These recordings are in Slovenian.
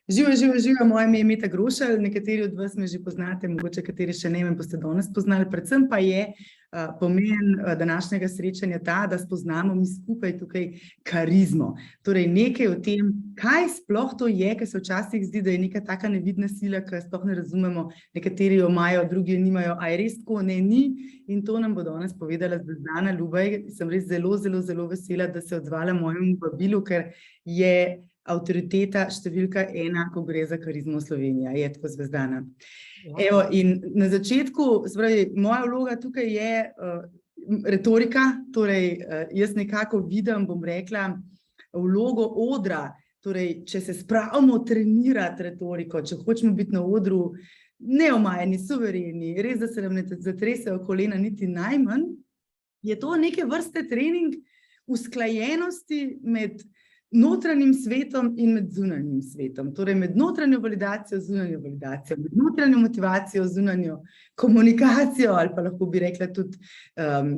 Živijo, moje ime je Meta Grošelj, nekateri od vas me že poznate, mogoče kateri še ne, me boste danes poznali. Predvsem pa je pomen današnjega srečanja ta, da spoznamo mi skupaj tukaj karizmo. Torej nekaj o tem, kaj sploh to je, ker se včasih zdi, da je neka taka nevidna sila, ki sploh ne razumemo, nekateri jo imajo, drugi jo nimajo, a je res tako, ne, ni. In to nam bo danes povedala Zvezdana Lubej. Sem res zelo, zelo, zelo vesela, da se je odzvala mojemu vabilu, ker je avtoriteta številka 1, ko gre za karizmo Slovenija, je tako Zvezdana. Evo, in na začetku, moja vloga tukaj je retorika, torej jaz nekako vidim, bom rekla, vlogo odra, torej če se spravimo trenirati retoriko, če hočemo biti na odru neomajeni, suvereni, res da se nam ne zatresejo kolena niti najmanj, je to neke vrste trening usklajenosti med notranjim svetom in med zunanjim svetom. Torej med notranjo validacijo, zunanjo validacijo, med notranjo motivacijo, zunanjo komunikacijo ali pa lahko bi rekla tudi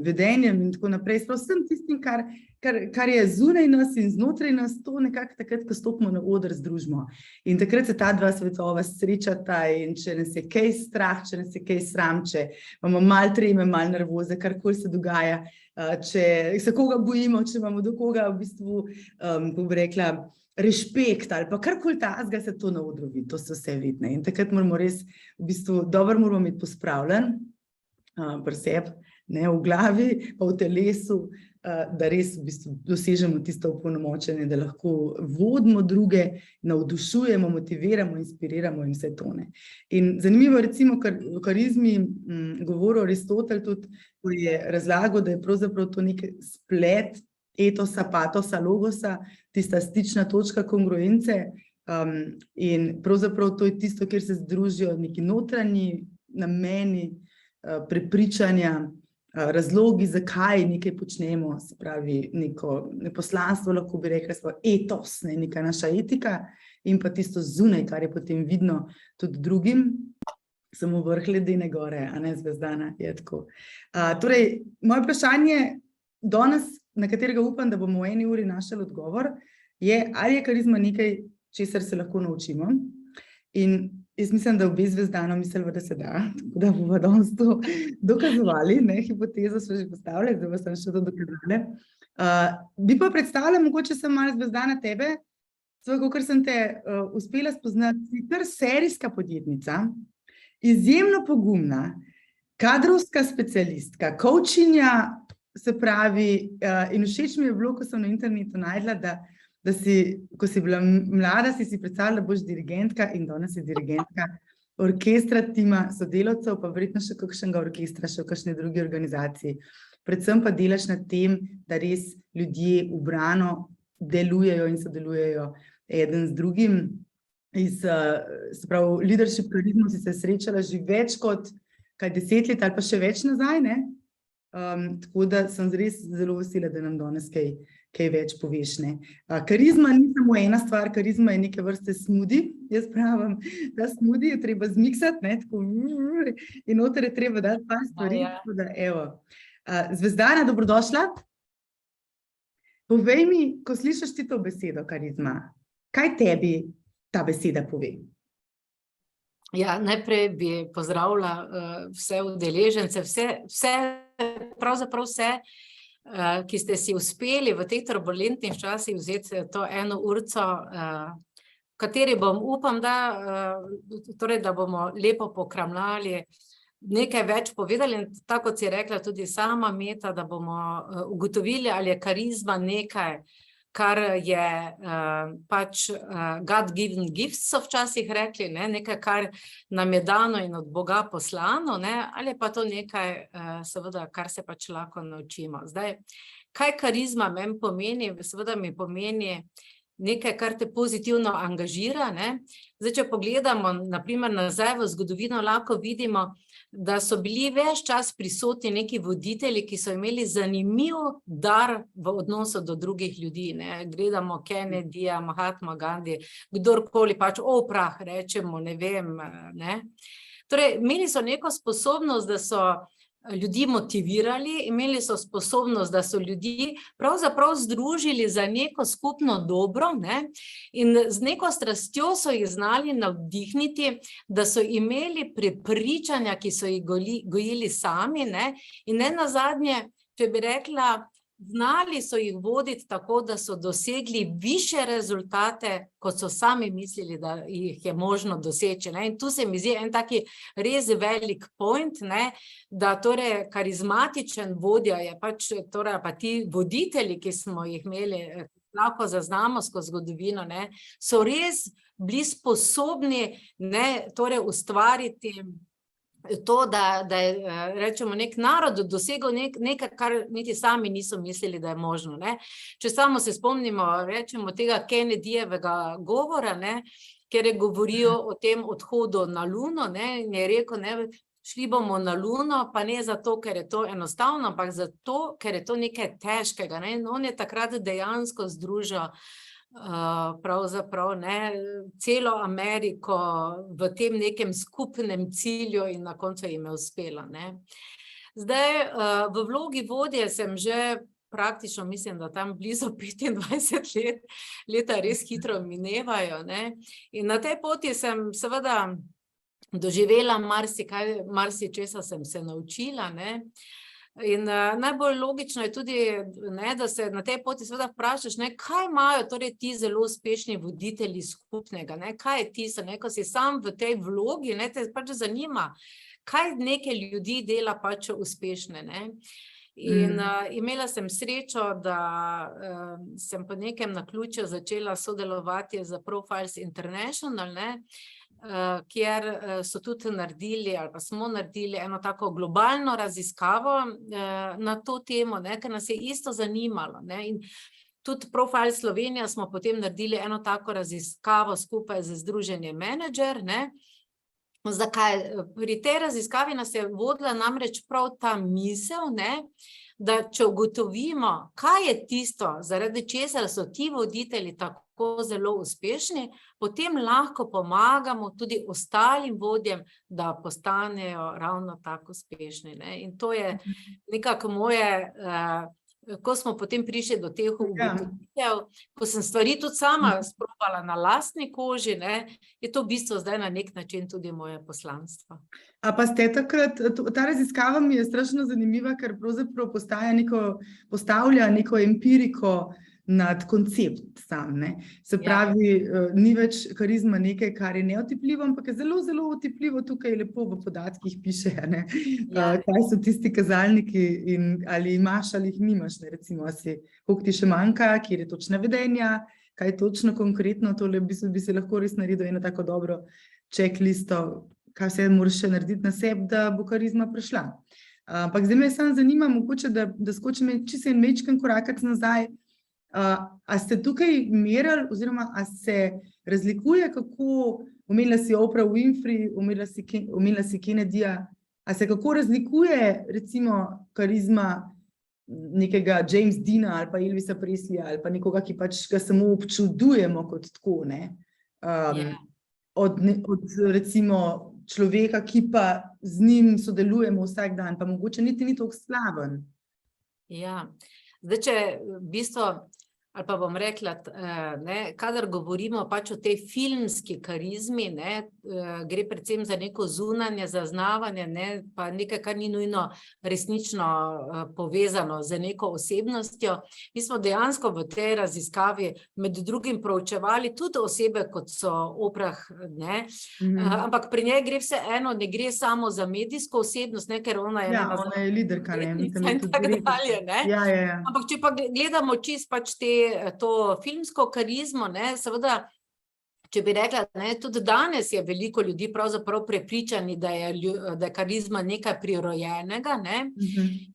vedenjem in tako naprej. Sprav vsem tistim, kar je zunaj nas in znotraj nas, to nekako takrat, ko stopimo na oder, združimo. In takrat se ta dva svetova srečata in če nas je kaj strah, če nas je kaj sram, če imamo malo treme, malo nervoze, karkoli se dogaja, če se koga bojimo, če imamo do koga v bistvu, bom rekla, rešpekt ali pa karkoli tazga, se to na odru vidi, to se vse vidne. In takrat moramo res, v bistvu, dobro moramo imeti pospravljen pri sebi, ne, v glavi, pa v telesu, da res v bistvu dosežemo tisto opolnomočenje, da lahko vodimo druge, navdušujemo, motiviramo, inspiriramo in vse to, ne. In zanimivo, recimo, v karizmi govoril Aristotel tudi, ko je razlagal, da je pravzaprav to nek splet etosa, patosa, logosa, tista stična točka kongruence, in pravzaprav to je tisto, kjer se združijo neki notranji nameni, prepričanja, razlogi, zakaj nekaj počnemo, se pravi neko poslanstvo, lahko bi rekla, svoj etos, neka naša etika, in pa tisto zunaj, kar je potem vidno tudi drugim, samo vrh ledene gore, a ne, Zvezdana, je tako. Torej, moje vprašanje danes, na katerega upam, da bomo v 1 uri našli odgovor, je, ali je karizma nekaj, česar se lahko naučimo. In jaz mislim, da obe Zvezdano misliva, da se da, tako da bomo danes to dokazovali, ne, hipotezo smo že postavili, da bomo še to dokazali. Bi pa predstavila, mogoče sem malo Zvezdana tebe, kakor sem te uspela spoznati, si kar serijska podjetnica, izjemno pogumna, kadrovska specialistka, coachinja, se pravi, in všeč mi je bilo, ko sem na internetu najdla, da si, ko si bila mlada, si predstavljala, da boš dirigentka in danes si dirigentka orkestra, tima sodelavcev, pa verjetno še kakšnega orkestra, še v kakšni drugi organizaciji. Predvsem pa delaš na tem, da res ljudje ubrano delujejo in sodelujejo eden z drugim. Se pravi, leadership karizmo si se srečala že več kot 10 let ali pa še več nazaj, ne? Tako da sem res zelo vesela, da nam danes kaj več poveš, ne. Karizma ni samo ena stvar, karizma je neke vrste smoothie, jaz pravim, da smoothie je treba zmiksati, ne, tako, in noter je treba dati par stvari, tako da, evo. Zvezdana, dobrodošla. Povej mi, ko slišiš ti to besedo, karizma, kaj tebi ta beseda pove? Ja, najprej bi pozdravila vse udeležence, pravzaprav vse, ki ste si uspeli v teh turbulentnih časih vzeti to 1 urico, v kateri upam, da bomo lepo pokramljali, nekaj več povedali, in tako kot si rekla tudi sama, Meta, da bomo ugotovili, ali je karizma nekaj, kar je pač God given gifts, so včasih rekli, ne, nekaj, kar nam je dano in od Boga poslano, ne, ali pa to nekaj, seveda, kar se pač lahko naučimo. Zdaj, kaj karizma meni pomeni? Seveda mi pomeni nekaj, kar te pozitivno angažira, ne. Zdaj, če pogledamo, na primer, nazaj v zgodovino, lahko vidimo, da so bili ves čas prisotni neki voditelji, ki so imeli zanimiv dar v odnosu do drugih ljudi, ne. Gledamo Kennedyja, Mahatma Gandhi, kdorkoli pač, Oprah, rečemo, ne vem, ne. Torej, imeli so neko sposobnost, da so ljudi motivirali, imeli so sposobnost, da so ljudi pravzaprav združili za neko skupno dobro, ne? In z neko strastjo so jih znali navdihniti, da so imeli prepričanja, ki so jih gojili sami, ne? In ne nazadnje, če bi rekla, znali so jih voditi tako, da so dosegli višje rezultate, kot so sami mislili, da jih je možno doseči, ne? In tu se mi zdi en taki res velik point, ne? Da torej karizmatičen vodja je pač, torej pa ti voditelji, ki smo jih imeli, lahko zaznamo skozi zgodovino, ne? So res bili sposobni, ne? Torej ustvariti to, da je, rečemo, nek narod dosegel nekaj, kar niti sami niso mislili, da je možno, ne. Če samo se spomnimo, rečemo, tega Kennedyjevega govora, ne, kjer je govoril o tem odhodu na Luno, ne, in je rekel, ne, šli bomo na Luno, pa ne zato, ker je to enostavno, ampak zato, ker je to nekaj težkega, ne, in on je takrat dejansko združil pravzaprav, ne, celo Ameriko v tem nekem skupnem cilju in na koncu jim je uspelo, ne. Zdaj, v vlogi vodje sem že praktično, mislim, da tam blizu 25 let, leta res hitro minevajo, ne, in na tej poti sem seveda doživela marsičesa sem se naučila, ne. In najbolj logično je tudi, ne, da se na tej poti seveda vprašaš, ne, kaj imajo torej ti zelo uspešni voditelji skupnega, ne, kaj je tisto, ne, ko si sam v tej vlogi, ne, te pač zanima, kaj neke ljudi dela pač uspešne, ne. In imela sem srečo, da sem po nekem naključju začela sodelovati z Profiles International, ne, kjer so tudi naredili, ali pa smo naredili eno tako globalno raziskavo na to temo, ne, ker nas je isto zanimalo, ne, in tudi Profile Slovenija smo potem naredili eno tako raziskavo skupaj z Združenjem Menedžer, ne. Zakaj? Pri tej raziskavi nas je vodila namreč prav ta misel, ne, da če ugotovimo, kaj je tisto, zaradi česar so ti voditelji tako zelo uspešni, potem lahko pomagamo tudi ostalim vodjem, da postanejo ravno tako uspešni, ne. In to je nekako moje, ko smo potem prišli do teh ugotovitev, ko sem stvari tudi sama sprobala na lastni koži, ne, je to v bistvu zdaj na nek način tudi moje poslanstvo. A pa ste takrat, ta raziskava mi je strašno zanimiva, ker pravzaprav postavlja neko empiriko nad koncept sam, ne. Se pravi, ni več karizma nekaj, kar je neotipljivo, ampak je zelo, zelo otipljivo, tukaj lepo v podatkih piše, ne, kaj so tisti kazalniki in ali imaš ali jih nimaš, ne, recimo, koliko ti še manjka, kjer je točna vedenja, kaj točno konkretno, tole v bistvu bi se lahko res naredil eno tako dobro checklisto, kaj vse moraš še narediti na sebi, da bo karizma prišla. Ampak zdaj me samo zanima, mogoče, da skočim čisto en majčken korakac nazaj, a ste tukaj merili, oziroma a se razlikuje, kako, omenila si Oprah Winfrey, omenila si Kennedyja, a se kako razlikuje recimo karizma nekega James Deana ali pa Elvisa Presleya ali pa nekoga, ki pač ga samo občudujemo kot tako, ne? Od recimo človeka, ki pa z njim sodelujemo vsak dan, pa mogoče niti ni toliko slaven. Ja, zdaj, če v bistvu, ali pa bom rekla, ne, kadar govorimo pač o tej filmski karizmi, ne, gre predvsem za neko zunanje zaznavanje, ne, pa nekaj, kar ni nujno resnično povezano z neko osebnostjo. Mi smo dejansko v tej raziskavi med drugim proučevali tudi osebe, kot so Oprah, ne, ampak pri njej gre vseeno, ne gre samo za medijsko osebnost, ne, ker ona je ona je liderka, ne, in tako dalje, ne. Ampak če pa gledamo čisto pač to filmsko karizmo, ne, seveda, če bi rekla, ne, tudi danes je veliko ljudi pravzaprav prepričani, da je karizma nekaj prirojenega, ne,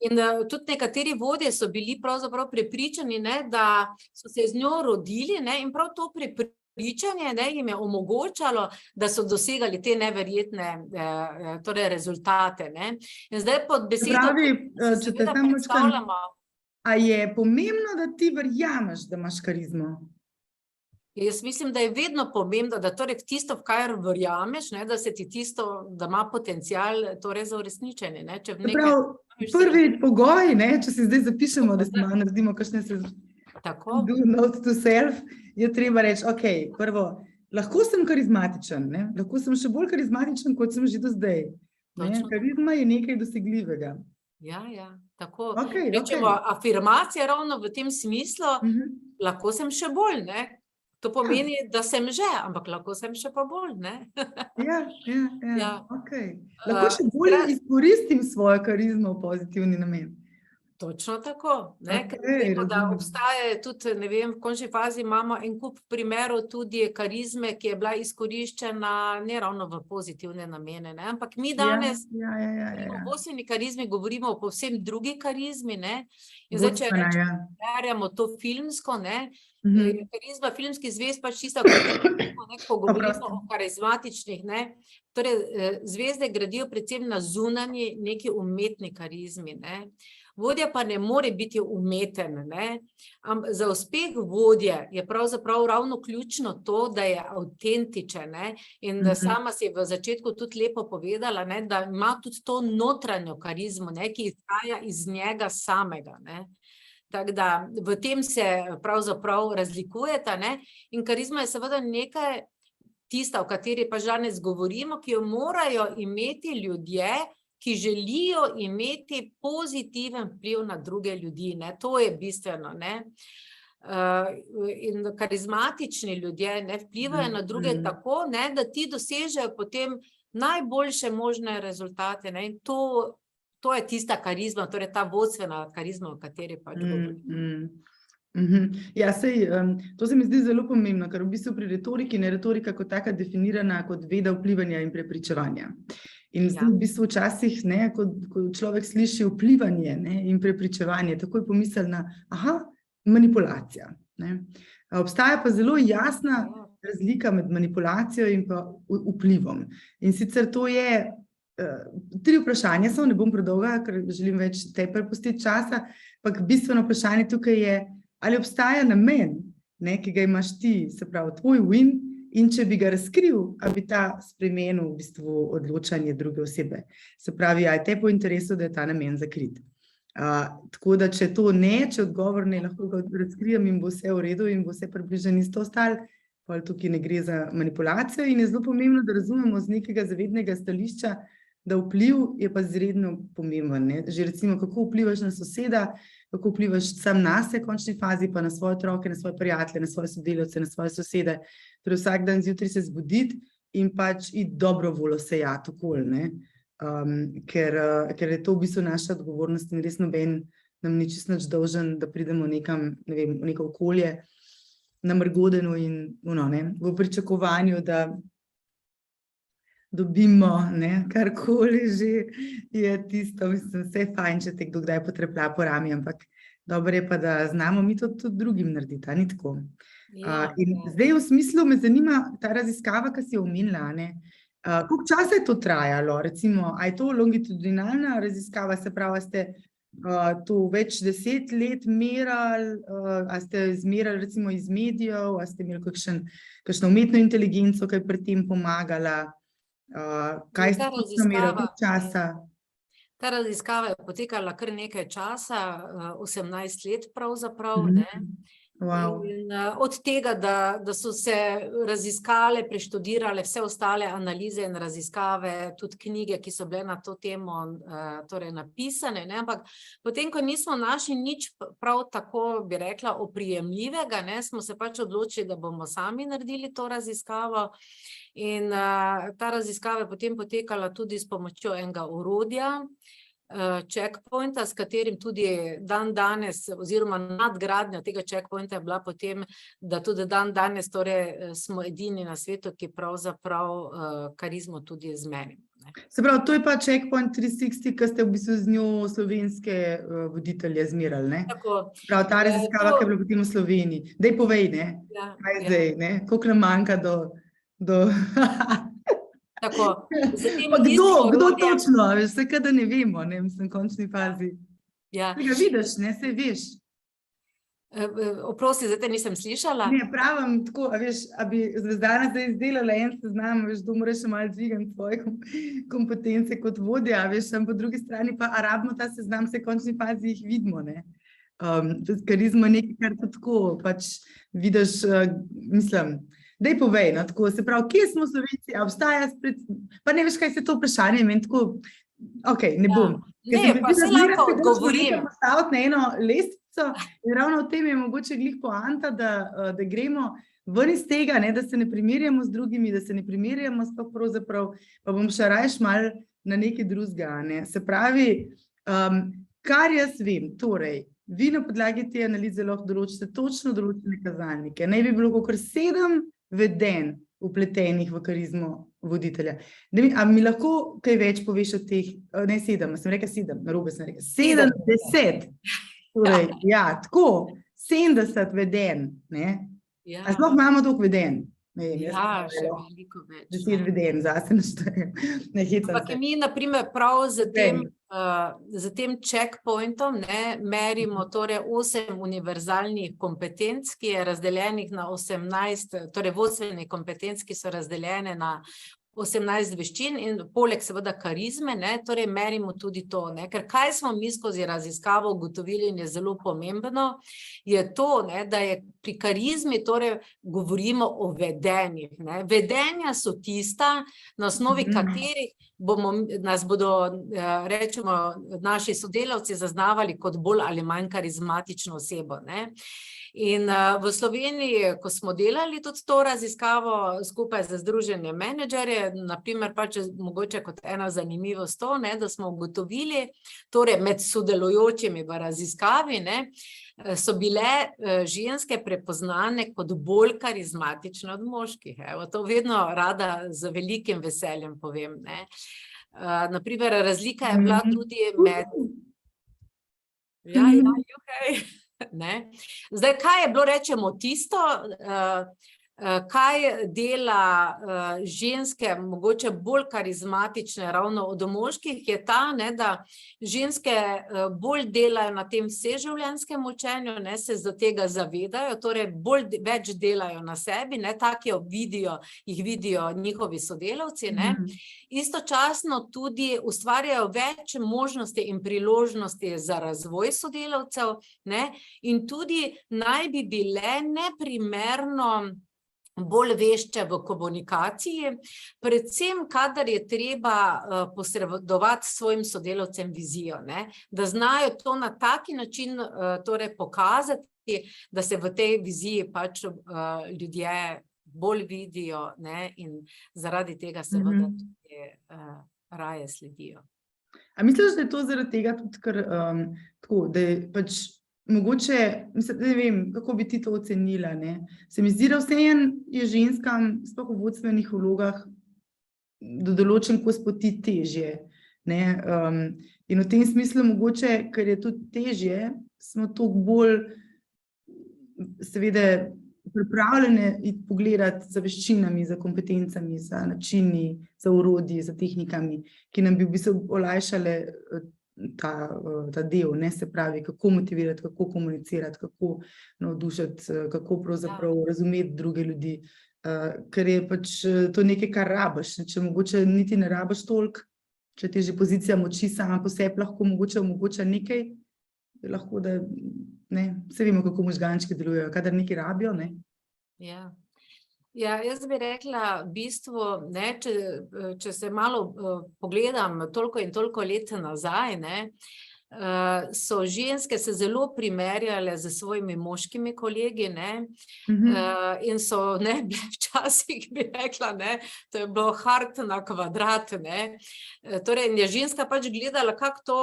in tudi nekateri vodje so bili pravzaprav prepričani, ne, da so se z njo rodili, ne, in prav to prepričanje, ne, jim je omogočalo, da so dosegali te neverjetne torej rezultate, ne. In zdaj pod besedo seveda predstavljamo. A je pomembno, da ti verjameš, da imaš karizmo? Jaz mislim, da je vedno pomembno, da torej tisto, v kar verjameš, ne, da se ti tisto, da ima potencial torej za uresničenje, ne, če v nekaj Prav, verjameš, prvi pogoj, ne, če si zdaj zapišemo, da si malo naredimo kakšne tako, do note to self, je treba reči, ok, prvo, lahko sem karizmatičen, ne, lahko sem še bolj karizmatičen, kot sem že do zdaj. Ne, Točno. karizma je nekaj dosegljivega. ja, tako. Okej, Rečemo, afirmacija ravno v tem smislu, lahko sem še bolj, ne. To pomeni, da sem že, ampak lahko sem še pa bolj, ne. Ja. okej. Lahko še bolje izkoristim svojo karizmo v pozitivni namen. Točno tako, ne, ker Okej, vemo, da razumem. obstaja tudi, ne vem, v končni fazi imamo en kup primerov tudi karizme, ki je bila izkoriščena ne ravno v pozitivne namene, ne, ampak mi danes Ja. o vodstveni karizmi govorimo o povsem drugi karizmi, ne, in zdaj, če Vodstvena, ja. beremo to filmsko, ne, Mhm. je karizma filmskih zvezd pač tista, ko govorimo Oprosti. o karizmatičnih, ne, torej zvezde gradijo predvsem na zunanji neki umetni karizmi, ne. Vodja pa ne more biti umeten, ne. Za uspeh vodje je pravzaprav ravno ključno to, da je avtentičen, ne, in da sama si v začetku tudi lepo povedala, ne, da ima tudi to notranjo karizmo, ne, ki izhaja iz njega samega, ne. Tako da v tem se pravzaprav razlikujeta, ne, in karizma je seveda nekaj tista, o kateri pa danes govorimo, ki jo morajo imeti ljudje, ki želijo imeti pozitiven vpliv na druge ljudi, ne, to je bistveno, ne. In karizmatični ljudje, ne, vplivajo na druge tako, ne, da ti dosežejo potem najboljše možne rezultate, ne, in to je tista karizma, torej ta vodstvena karizma, o kateri pač govorimo. Ja, sej, to se mi zdi zelo pomembno, ker v bistvu pri retoriki je retorika kot taka definirana kot veda vplivanja in prepričevanja. In zdaj v bistvu včasih, ne, ko človek sliši vplivanje, ne, in prepričevanje, takoj pomisli na, manipulacija, ne. Obstaja pa zelo jasna razlika med manipulacijo in pa vplivom. In sicer to je, 3 vprašanja so, ne bom predolga, ker želim več tebi prepustiti časa, ampak bistveno vprašanje tukaj je, ali obstaja namen, ne, ki ga imaš ti, se pravi tvoj win, in če bi ga razkril, ali bi ta spremenil v bistvu odločanje druge osebe. Se pravi, ali je te po interesu, da je ta namen zakrit. Tako da, če to ne, če odgovor ne, lahko ga razkrijem in bo vse v redu in bo vse približno isto ostalo, potem tukaj ne gre za manipulacijo in je zelo pomembno, da razumemo z nekega zavednega stališča, da vpliv je pa izredno pomemben, ne. Že recimo, kako vplivaš na soseda, kako vplivaš sam nase v končni fazi, pa na svoje otroke, na svoje prijatelje, na svoje sodelavce, na svoje sosede. Torej vsak dan zjutraj se zbuditi in pač iti dobro voljo sejati okoli, ne. Ker je to v bistvu naša odgovornost in res noben nam ni čisto nič dolžen, da pridemo nekam, ne vem, v neko okolje namrgodeno in ne, v pričakovanju, da dobimo, ne, karkoli že je tisto, mislim, vse je fajn, če te kdo kdaj potreplja po rami, ampak dobro je pa, da znamo mi to tudi drugim narediti, ni tako. In zdaj v smislu me zanima ta raziskava, ki si jo omenila, ne, koliko časa je to trajalo, recimo, a je to longitudinalna raziskava, se pravi, a ste to več 10 let merali, a ste izmerali recimo iz medijev, a ste imeli kakšno umetno inteligenco, ki je pri tem pomagala, kaj ste merali, koliko časa? Ta raziskava je potekala kar nekaj časa, 18 let pravzaprav, ne. In od tega, da so se raziskale, preštudirale vse ostale analize in raziskave, tudi knjige, ki so bile na to temo torej napisane, ne, ampak potem, ko nismo našli nič prav tako, bi rekla, oprijemljivega, ne, smo se pač odločili, da bomo sami naredili to raziskavo. In ta raziskava je potem potekala tudi s pomočjo enega orodja, checkpointa, s katerim tudi dan danes oziroma nadgradnja tega checkpointa je bila potem, da tudi dan danes torej smo edini na svetu, ki pravzaprav karizmo tudi izmerimo. Se pravi, to je pa checkpoint 360, ki ste v bistvu z njo slovenske voditelje zmerali, ne? Tako. Prav, ta raziskava, ki je bila potem v Sloveniji. Daj povej, ne? Kaj zdaj, ne? Koliko nam manjka do... Tako. Pa kdo točno, vse kaj, da ne vemo, ne, mislim, v končni fazi. Tega vidiš, ne, saj veš. Oprosti, zdaj te nisem slišala. Ne, pravim tako, a veš, a bi Zvezdana zdaj izdelala en seznam, veš, to moraš še malo dvigati tvoje kompetence kot vodja, a veš, po drugi strani pa, a rabimo ta seznam, se v končni fazi jih vidimo, ne. Karizma je nekaj, kar tako pač vidiš, mislim, daj povej, no, tako, se pravi, kje smo Slovenci, a obstaja pa ne veš, kaj se to vprašanje, meni tako, okej, ne bom. Ne, pa se lahko odgovorim. Postaviti na eno lestvico in ravno v tem je mogoče glih poanta, da gremo ven iz tega, ne, da se ne primerjamo z drugimi, da se ne primerjamo sploh pravzaprav, pa bom še rajš malo na nekaj drugega, ne. Se pravi, kar jaz vem, torej, vi na podlagi te analize lahko določite točno določene kazalnike. Naj bi bilo kakor 7 vedenj vpletenih v karizmo voditelja. A mi lahko kaj več poveš od teh, ne 7, sem rekla 7, narobe sem rekla, 70. Torej, ja, tako, 70 vedenj, ne? A sploh imamo toliko vedenj? Ja, še veliko več. 10 vedenj, zase naštejem. Ne hecam se. Ampak mi, na primer, prav z tem checkpointom, ne, merimo torej 8 univerzalnih kompetenc, ki je razdeljenih na 18, torej vodstvenih kompetenc, ki so razdeljene na 18 veščin in poleg seveda karizme, ne, torej merimo tudi to, ne, ker kaj smo mi skozi raziskavo ugotovili in je zelo pomembno, je to, ne, da je pri karizmi, torej govorimo o vedenjih, ne. Vedenja so tista, na osnovi katerih nas bodo, rečemo, naši sodelavci zaznavali kot bolj ali manj karizmatično osebo, ne. In v Sloveniji, ko smo delali tudi to raziskavo skupaj z Združenjem menedžerjev, na primer pač mogoče kot ena zanimivost to, ne, da smo ugotovili, torej med sodelujočimi v raziskavi, ne, so bile ženske prepoznane kot bolj karizmatične od moških. Evo, to vedno rada z velikim veseljem povem, ne. Na primer, razlika je bila tudi med... Ja, juhej. Ne. Zdaj, kaj je bilo, rečemo, tisto, kaj dela ženske mogoče bolj karizmatične ravno od moških, je ta, ne, da ženske bolj delajo na tem vseživljenjskem učenju, ne, se do tega zavedajo, torej več delajo na sebi, ne, tako jih vidijo njihovi sodelavci, ne. Istočasno tudi ustvarjajo več možnosti in priložnosti za razvoj sodelavcev, ne, in tudi naj bi bile neprimerno bolj vešče v komunikaciji, predvsem kadar je treba posredovati svojim sodelavcem vizijo, ne, da znajo to na taki način torej pokazati, da se v tej viziji pač ljudje bolj vidijo, ne, in zaradi tega seveda tudi raje sledijo. A misliš, da je to zaradi tega tudi, ker tako, da je pač mogoče, mislim, ne vem, kako bi ti to ocenila, ne? Se mi zdi, da vseeno je ženskam, sploh v vodstvenih vlogah, do določen kos poti težje, ne? In v tem smislu mogoče, ker je tudi težje, smo toliko bolj seveda pripravljene iti pogledati za veščinami, za kompetencami, za načini, za orodji, za tehnikami, ki nam bi v bistvu olajšale ta del, ne, se pravi, kako motivirati, kako komunicirati, kako navdušiti, kako pravzaprav razumeti druge ljudi, ker je pač to nekaj, kar rabiš, če mogoče niti ne rabiš toliko, če ti že pozicija moči sama po sebi lahko omogoča nekaj, lahko da, ne, vse vemo, kako možgančki delujejo, kadar nekaj rabijo, ne. Ja, jaz bi rekla, v bistvu, ne, če se malo pogledam toliko in toliko let nazaj, ne, so ženske se zelo primerjale z svojimi moškimi kolegi, ne, in so, ne, včasih bi rekla, ne, to je bilo hard na kvadrat, ne, torej je ženska pač gledala, kako to,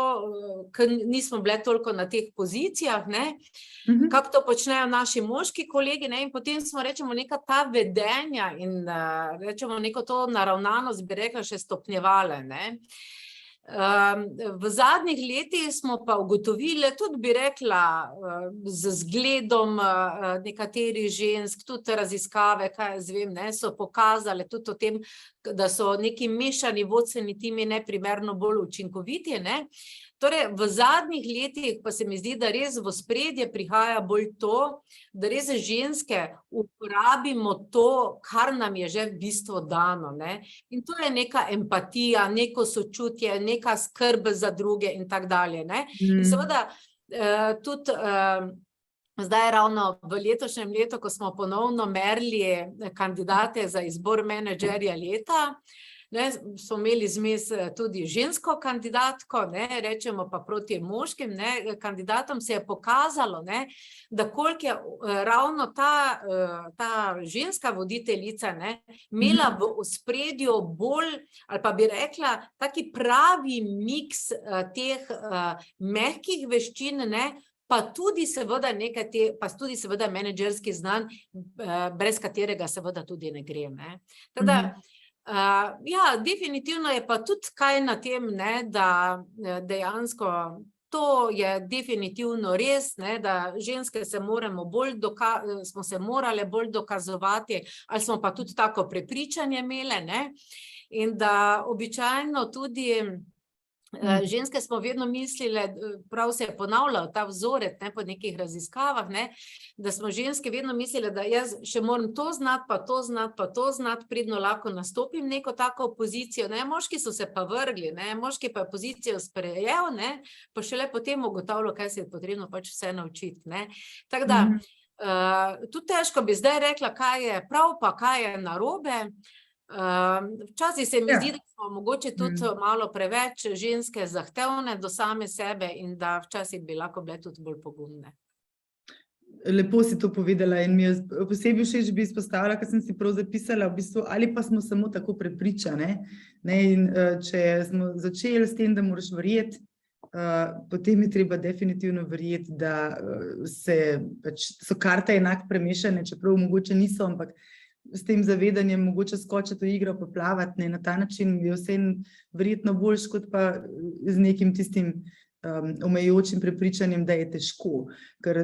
ker nismo bile toliko na teh pozicijah, ne, kako to počnejo naši moški kolegi, ne, in potem smo, rečemo, neka ta vedenja in, rečemo, neko to naravnanost, bi rekla, še stopnjevale, ne. V zadnjih letih smo pa ugotovili, tudi bi rekla, z zgledom nekaterih žensk, tudi raziskave, kaj jaz vem, ne, so pokazale tudi o tem, da so neki mešani vodstveni timi neprimerno bolj učinkoviti, ne. Torej, v zadnjih letih pa se mi zdi, da res v ospredje prihaja bolj to, da res ženske uporabimo to, kar nam je že v bistvu dano, ne. In to je neka empatija, neko sočutje, neka skrb za druge in tako dalje, ne. In seveda tudi zdaj ravno v letošnjem letu, ko smo ponovno merili kandidate za izbor menedžerja leta, ne, smo imeli zmes tudi žensko kandidatko, ne, rečemo pa proti moškim, ne, kandidatom se je pokazalo, ne, da koliko je ravno ta ženska voditeljica, ne, imela v ospredju bolj, ali pa bi rekla, taki pravi miks teh mehkih veščin, ne, pa tudi seveda tudi seveda menedžerski znanj, brez katerega seveda tudi ne gre, ne. Tako ja, definitivno je pa tudi kaj na tem, ne, da dejansko to je definitivno res, ne, da ženske smo se morale bolj dokazovati, ali smo pa tudi tako prepričanje imele, ne, in da običajno tudi ženske smo vedno mislile, prav se je ponavljal ta vzorec, ne, po nekih raziskavah, ne, da smo ženske vedno mislile, da jaz še moram to znati, pa to znati, pa to znati, predno lahko nastopim neko tako pozicijo, ne, moški so se pa vrgli, ne, moški pa je pozicijo sprejel, ne, pa šele potem ugotavljal, kaj se je potrebno pač vse naučiti, ne. Tako da, tudi težko bi zdaj rekla, kaj je prav, pa kaj je narobe. Včasih se mi zdi, da smo mogoče tudi malo preveč ženske zahtevne do same sebe in da včasih bi lahko bile tudi bolj pogumne. Lepo si to povedala in mi je posebej všeč bi izpostavila, ker sem si prav zapisala, v bistvu, ali pa smo samo tako prepričane, ne, in če smo začeli s tem, da moraš verjeti, potem je treba definitivno verjeti, da so karte enako premešane, čeprav mogoče niso, ampak s tem zavedanjem mogoče skočiti v igro, pa plavati, ne, na ta način je vseeno verjetno boljš, kot pa z nekim tistim omejujočim prepričanjem, da je težko. Ker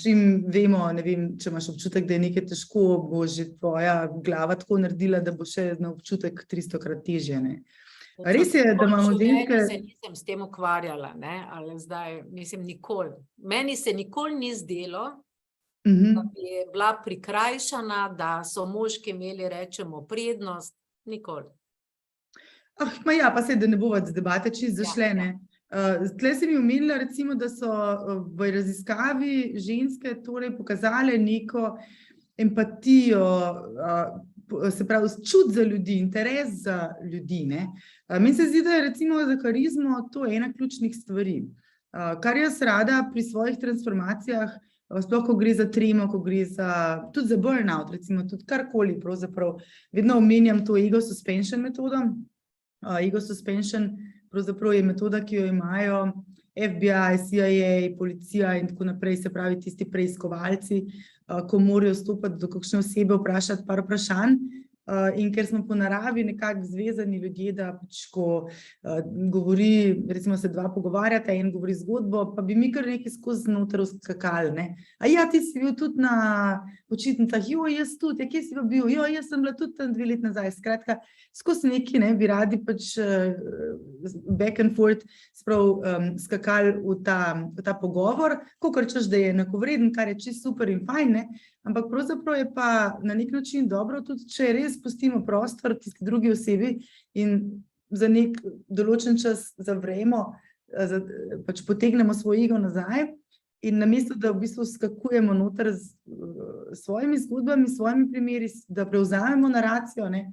čim vemo, ne vem, če imaš občutek, da je nekaj težko, bo že tvoja glava tako naredila, da bo še na občutek 300-krat težje, ne. Res je, da imamo ženske... Se nisem s tem ukvarjala, ne, ali zdaj, mislim, nikoli. Meni se nikoli ni zdelo, da bi bila prikrajšana, da so moški imeli, rečemo, prednost, nikoli. Ja, pa saj, da ne bova z debate čisto zašle, ne. Tle si mi omenila, recimo, da so v raziskavi ženske torej pokazale neko empatijo, se pravi, čut za ljudi, interes za ljudi, ne. Meni se zdi, da je recimo za karizmo to ena ključnih stvari. Kar jaz rada pri svojih transformacijah, sploh, ko gre za tremo, ko gre tudi za burnout, recimo, tudi karkoli, pravzaprav, vedno omenjam to ego suspension metodo. Ego suspension pravzaprav je metoda, ki jo imajo FBI, CIA, policija in tako naprej, se pravi tisti preiskovalci, ko morajo stopiti do kakšne osebe, vprašati par vprašanj. In ker smo po naravi nekako zvezani ljudje, da pač, ko govori, recimo se dva pogovarjata, en govori zgodbo, pa bi mi kar nekaj skozi noter uskakali, ne. Ja, ti si bil tudi na počitnicah, jaz tudi, kje si pa bil, jaz sem bila tudi tam 2 leti nazaj, skratka, skozi nekaj, ne, bi radi pač back and forth, sprav skakali v ta pogovor, kakor češ, da je enakovreden, kar je čisto super in fajn, ne. Ampak pravzaprav je pa na nek način dobro, tudi če res pustimo prostor tisti drugi osebi in za nek določen čas zavremo, pač potegnemo svoj ego nazaj in namesto, da v bistvu skakujemo noter s svojimi zgodbami, svojimi primeri, da prevzamemo naracijo, ne,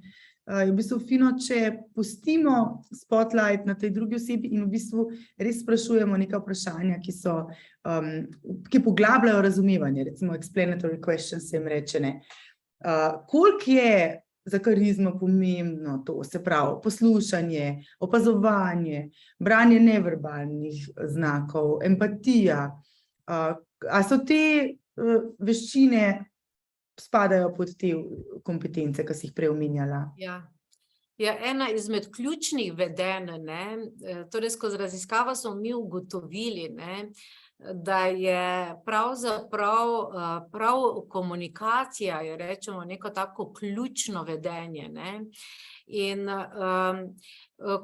je v bistvu fino, če pustimo spotlight na tej drugi osebi in v bistvu res sprašujemo neka vprašanja, ki poglabljajo razumevanje, recimo explanatory questions se jim reče, ne. Koliko je za karizmo pomembno to, se pravi, poslušanje, opazovanje, branje neverbalnih znakov, empatija, a so te veščine spadajo pod te kompetence, ki si jih prej omenjala? Ja. Ja, ena izmed ključnih vedenj, ne, torej skozi raziskavo smo mi ugotovili, ne, da je pravzaprav prav komunikacija, je rečemo, neko tako ključno vedenje, ne. In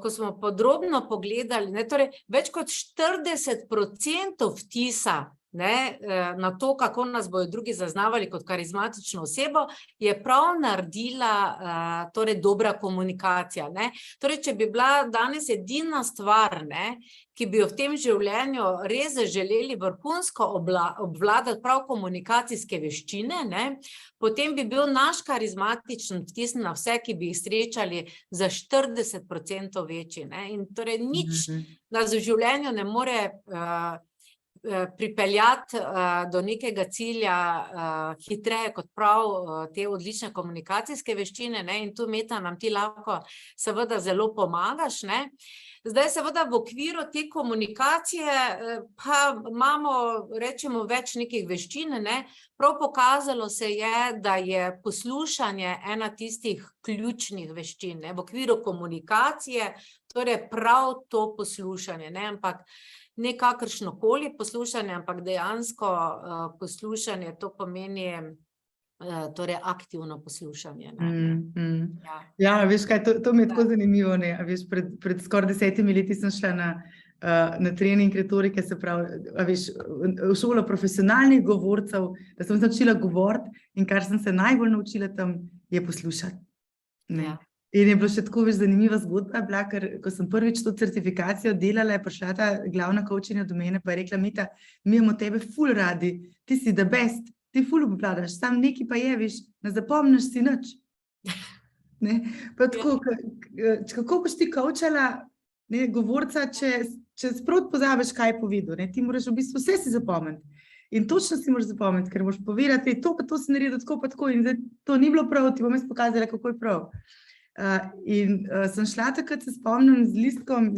ko smo podrobno pogledali, ne, torej več kot 40% vtisa, ne, na to, kako nas bodo drugi zaznavali kot karizmatično osebo, je prav naredila torej dobra komunikacija, ne. Torej, če bi bila danes edina stvar, ne, ki bi jo v tem življenju res želeli vrhunsko obvladati prav komunikacijske veščine, ne, potem bi bil naš karizmatičen vtis na vse, ki bi jih srečali, za 40% večji, ne. In torej nič nas v življenju ne more pripeljati do nekega cilja hitreje kot prav te odlične komunikacijske veščine, ne, in tu, Meta, nam ti lahko seveda zelo pomagaš, ne. Zdaj seveda v okviru te komunikacije pa imamo, rečemo, več nekih veščin, ne. Prav pokazalo se je, da je poslušanje ena tistih ključnih veščin, ne, v okviru komunikacije, torej prav to poslušanje, ne, ampak ne kakršnokoli poslušanje, ampak dejansko poslušanje, to pomeni torej aktivno poslušanje, ne. Ja, veš kaj, to mi je tako zanimivo, ne, a veš, pred skoraj 10 leti sem šla na trening retorike, se pravi, a veš, v šolo profesionalnih govorcev, da sem se naučila govoriti, in kar sem se najbolj naučila tam, je poslušati, ne. Ja. In je bilo še tako več zanimiva zgodba bila, ker ko sem prvič to certifikacijo delala, je prišla ta glavna coachinja do mene, pa je rekla: Meta, mi imamo tebe ful radi, ti si the best, ti ful obvladaš, sam nekaj pa je, veš, ne zapomniš si nič. Ne? Pa tako, kako boš ti coachala, ne, govorca, če sprot pozabiš, kaj je povedal, ne? Ti moraš v bistvu vse si zapomniti. In točno si moraš zapomniti, ker moraš povedati, to pa to si naredil tako pa tako, in zdaj to ni bilo prav, ti bom jaz pokazala, kako je prav. Sem šla takrat, se spomnim, z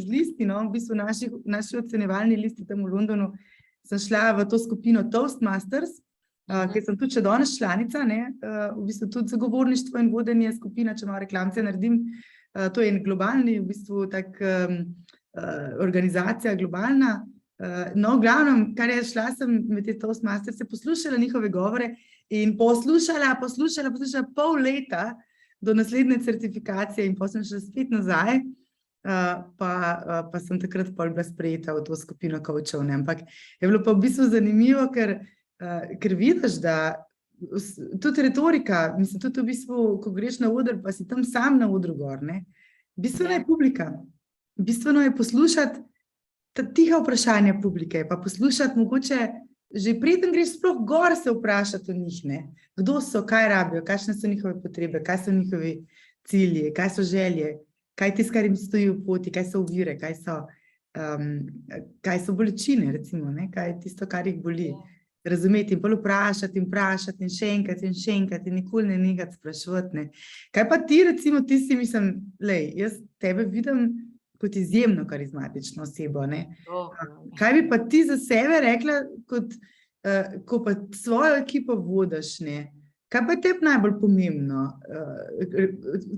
listino, v bistvu naši ocenjevalni listi tam v Londonu, sem šla v to skupino Toastmasters, kjer sem tudi še danes članica, ne, v bistvu tudi zagovorništvo in vodenje skupina, če malo reklamce naredim, to je en globalni, v bistvu tak organizacija globalna. No, v glavnem, kar je, šla sem med te Toastmasters, poslušala njihove govore in poslušala pol leta, do naslednje certifikacije, in potem sem šla spet nazaj, pa sem takrat pol bila sprejeta v to skupino coachov, ne, ampak je bilo pa v bistvu zanimivo, ker vidiš, da tudi retorika, mislim, tudi v bistvu, ko greš na oder, pa si tam sam na odru gor, ne, bistveno je publika, bistveno je poslušati tiha vprašanja publike, pa poslušati mogoče že preden greš sploh gor se vprašati o njih, ne, kdo so, kaj rabijo, kakšne so njihove potrebe, kaj so njihovi cilji, kaj so želje, kaj tisto, kar jim stoji v poti, kaj so ovire, kaj so bolečine, recimo, ne, kaj je tisto, kar jih boli. Razumeti in bolj vprašati in še enkrat in nikoli ne nehati spraševati, ne. Kaj pa ti, recimo, ti si, mislim, lej, jaz tebe vidim kot izjemno karizmatično osebo, ne. Kaj bi pa ti za sebe rekla, ko pa svojo ekipo vodiš, ne? Kaj pa je tebi najbolj pomembno,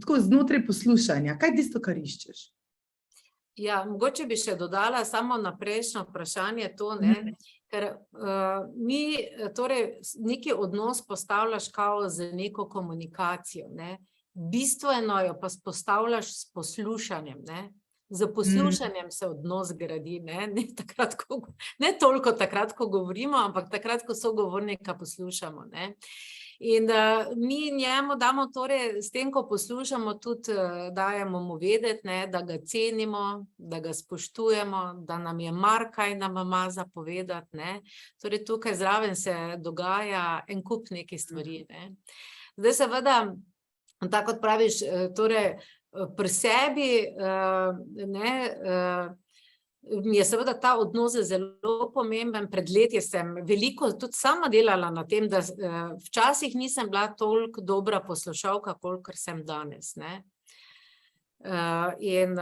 tako znotraj poslušanja, kaj je tisto, kar iščeš? Ja, mogoče bi še dodala samo na prejšnjo vprašanje to, ne, ker mi torej neki odnos postavljaš kao z neko komunikacijo, ne. Bistveno jo pa postavljaš s poslušanjem, ne. Z poslušanjem se odnos gradi, ne, ne toliko takrat, ko govorimo, ampak takrat, ko sogovornika poslušamo, ne. In mi njemu damo torej, s tem, ko poslušamo, tudi dajemo mu vedeti, ne, da ga cenimo, da ga spoštujemo, da nam je mar, kaj nam ima za povedati, ne. Torej tukaj zraven se dogaja en kup nekih stvari, ne. Zdaj seveda, tako kot praviš, torej pri sebi, ne, mi je seveda ta odnos zelo pomemben. Pred leti sem veliko tudi sama delala na tem, da včasih nisem bila toliko dobra poslušalka, kolikor sem danes, ne. In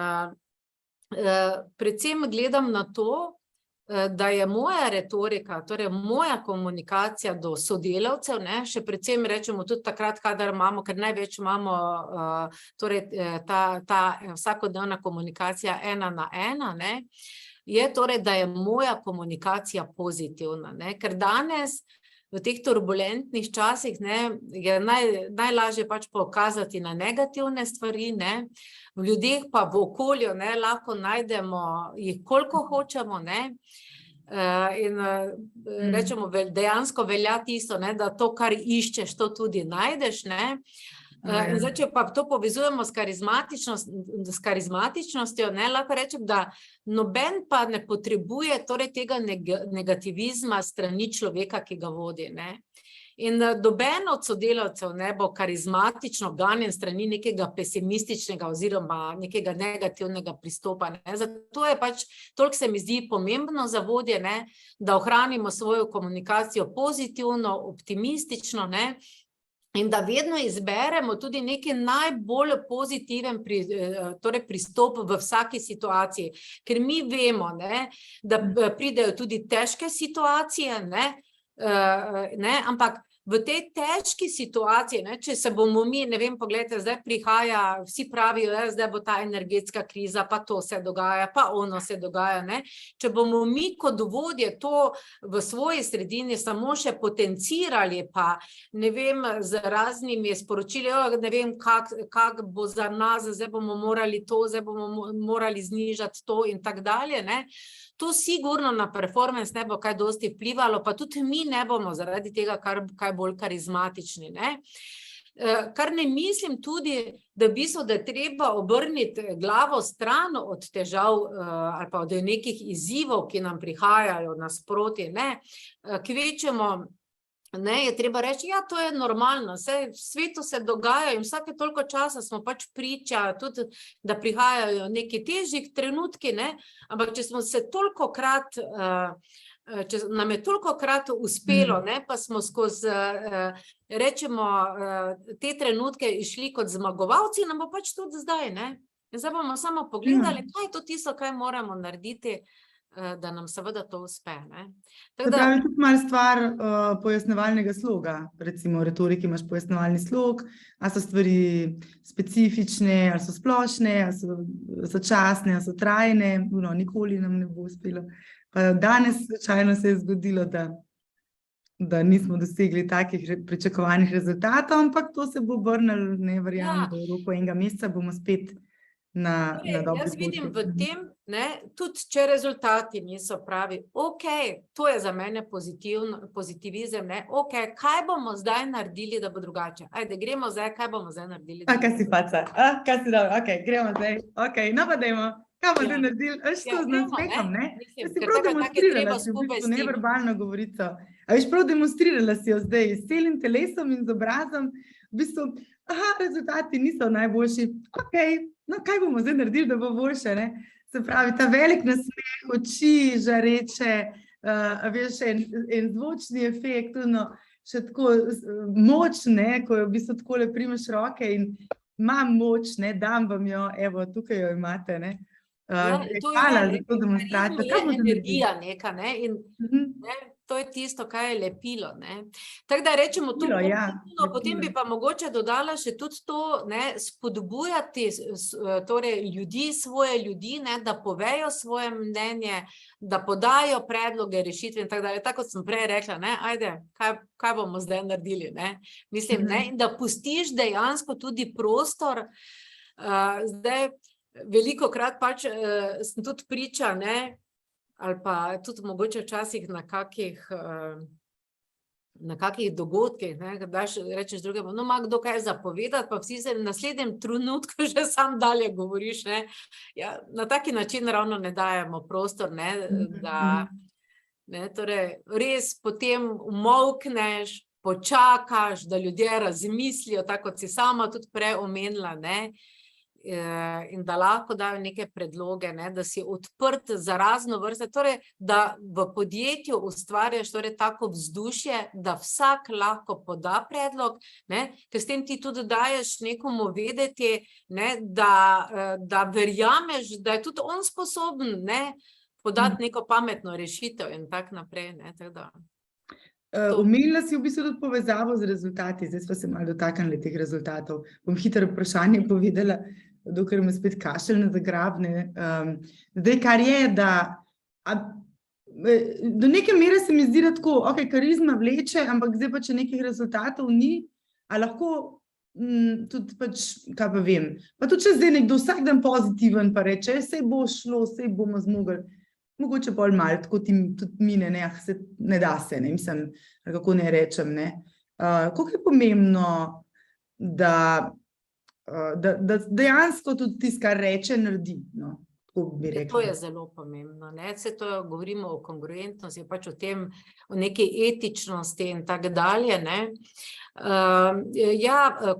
predvsem gledam na to, da je moja retorika, torej moja komunikacija do sodelavcev, ne, še predvsem rečemo tudi takrat, kadar imamo, ker največ imamo torej ta vsakodnevna komunikacija 1 na 1, ne, je torej, da je moja komunikacija pozitivna, ne, ker danes v teh turbulentnih časih, ne, je najlažje pač pokazati na negativne stvari, ne, v ljudeh pa v okolju, ne, lahko najdemo jih koliko hočemo, ne, in rečemo, dejansko velja tisto, ne, da to, kar iščeš, to tudi najdeš, ne. In zdaj, če pa to povezujemo s karizmatičnostjo, ne, lahko rečem, da noben pa ne potrebuje torej tega negativizma strani človeka, ki ga vodi, ne. In noben od sodelavcev ne bo karizmatično ganjen strani nekega pesimističnega oziroma nekega negativnega pristopa, ne. Zato je pač, toliko se mi zdi pomembno za vodje, ne, da ohranimo svojo komunikacijo pozitivno, optimistično, ne, in da vedno izberemo tudi neki najbolj pozitiven torej pristop v vsaki situaciji, ker mi vemo, ne, da pridejo tudi težke situacije, ne, ampak v tej težki situaciji, ne, če se bomo mi, ne vem, poglejte, zdaj prihaja, vsi pravijo, zdaj bo ta energetska kriza, pa to se dogaja, pa ono se dogaja, ne. Če bomo mi kot vodje to v svoji sredini samo še potencirali, pa ne vem, z raznimi sporočili, ne vem, kak bo za nas, zdaj bomo morali to, zdaj bomo morali znižati to in tako dalje, ne. To sigurno na performance ne bo kaj dosti vplivalo, pa tudi mi ne bomo zaradi tega kaj bolj karizmatični, ne. Kar ne mislim tudi, da v bistvu, da je treba obrniti glavo stran od težav ali pa od nekih izzivov, ki nam prihajajo nasproti, ne. Kvečemo, ne, je treba reči, ja, to je normalno, saj v svetu se dogaja in vsake toliko časa smo pač priča, tudi, da prihajajo neki težji trenutki, ne, ampak če smo se tolikokrat, če nam je tolikokrat uspelo, ne, pa smo skozi, rečemo, te trenutke išli kot zmagovalci, nam bo pač tudi zdaj, ne. In zdaj bomo samo pogledali, kaj je to tisto, kaj moramo narediti, da nam seveda to uspe, ne. Se pravi, tudi malo stvar pojasnevalnega sloga, recimo v retoriki imaš pojasnevalni slog, a so stvari specifične, ali so splošne, ali so začasne, ali so trajne, nikoli nam ne bo uspelo. Pa danes slučajno se je zgodilo, da nismo dosegli takih pričakovanih rezultatov, ampak to se bo obrnilo, ne verjamem, v roku enega meseca bomo spet na dobri poti. Jaz vidim v tem, ne, tudi če rezultati niso pravi, to je za mene pozitivizem, ne, kaj bomo zdaj naredili, da bo drugače? Ajde, gremo zdaj, kaj bomo zdaj naredili? Kaj si faca? Kaj si dobro? Gremo zdaj. No pa dajmo. Kaj bomo zdaj naredili? To z naspehom, ne? Ja si prav demonstrirala si v bistvu neverbalno govorico. A veš, prav demonstrirala si jo zdaj s celim telesom in z obrazom, v bistvu, rezultati niso najboljši. No, kaj bomo zdaj naredili, da bo boljše, ne? Se pravi, ta velik nasmeh, oči žareče, veš, en zvočni efekt, še tako moč, ne, ko v bistvu takole primeš roke in imam moč, ne, dam vam jo, evo, tukaj jo imate, ne. Hvala za to demonstracijo. Je energija neka, ne, in to je tisto, kaj je lepilo, ne. Tako da rečemo to, potem bi pa mogoče dodala še tudi to, ne, spodbujati torej ljudi, svoje ljudi, ne, da povejo svoje mnenje, da podajo predloge, rešitve in tako dalje. Tako kot sem prej rekla, ne, ajde, kaj bomo zdaj naredili, ne. Mislim, ne, in da pustiš dejansko tudi prostor, zdaj velikokrat pač sem tudi priča, ne, ali pa tudi mogoče včasih na kakih dogodkih, ne, daš, rečeš drugemu, no, ima kdo kaj zapovedati, pa vsi se v naslednjem trenutku že sam dalje govoriš, ne. Ja, na taki način ravno ne dajemo prostor, ne, da, ne, torej res potem umolkneš, počakaš, da ljudje razmislijo, tako kot si sama tudi prej omenila, ne, in da lahko dajo neke predloge, ne, da si odprt za razno vrste, torej, da v podjetju ustvarjaš torej tako vzdušje, da vsak lahko poda predlog, ne, ker s tem ti tudi daješ nekomu vedeti, ne, da verjameš, da je tudi on sposoben, ne, podati neko pametno rešitev in tak naprej, ne, tako da. Omenila si v bistvu tudi povezavo z rezultati, zdaj smo se malo dotaknili teh rezultatov. Bom hitro vprašanje povedala, dokler me spet kašelj ne zagrabne. Zdaj, kar je, da do neke mere se mi zdi, da tako, ok, karizma vleče, ampak zdaj pa, če nekih rezultatov ni, a lahko tudi pač, kaj pa vem, pa tudi če zdaj nekdo vsak dan pozitiven pa reče, sej bo šlo, sej bomo zmogli, mogoče bolj malo, tako ti tudi mine, se ne da se, ne, mislim, kako ne rečem, ne. Koliko je pomembno, da dejansko tudi tisto, kar reče, naredi, no, tako bi rekla. To je zelo pomembno, ne, vse to govorimo o kongruentnosti, pač o tem, o neki etičnosti in tako dalje, ne.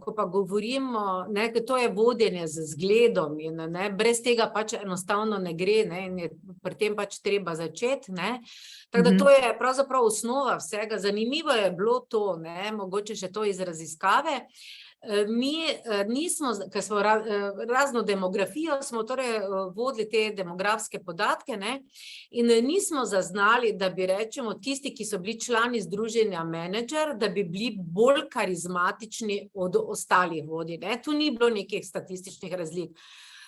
Ko pa govorimo, ne, to je vodenje z zgledom in ne, brez tega pač enostavno ne gre, ne, in je pri tem pač treba začeti, ne. Tako da to je pravzaprav osnova vsega. Zanimivo je bilo to, ne, mogoče še to iz raziskave. Mi nismo, ker smo razno demografijo, smo torej vodili te demografske podatke, ne, in nismo zaznali, da bi rečemo tisti, ki so bili člani združenja menedžer, da bi bili bolj karizmatični od ostalih vodij, ne. Tu ni bilo nekih statističnih razlik.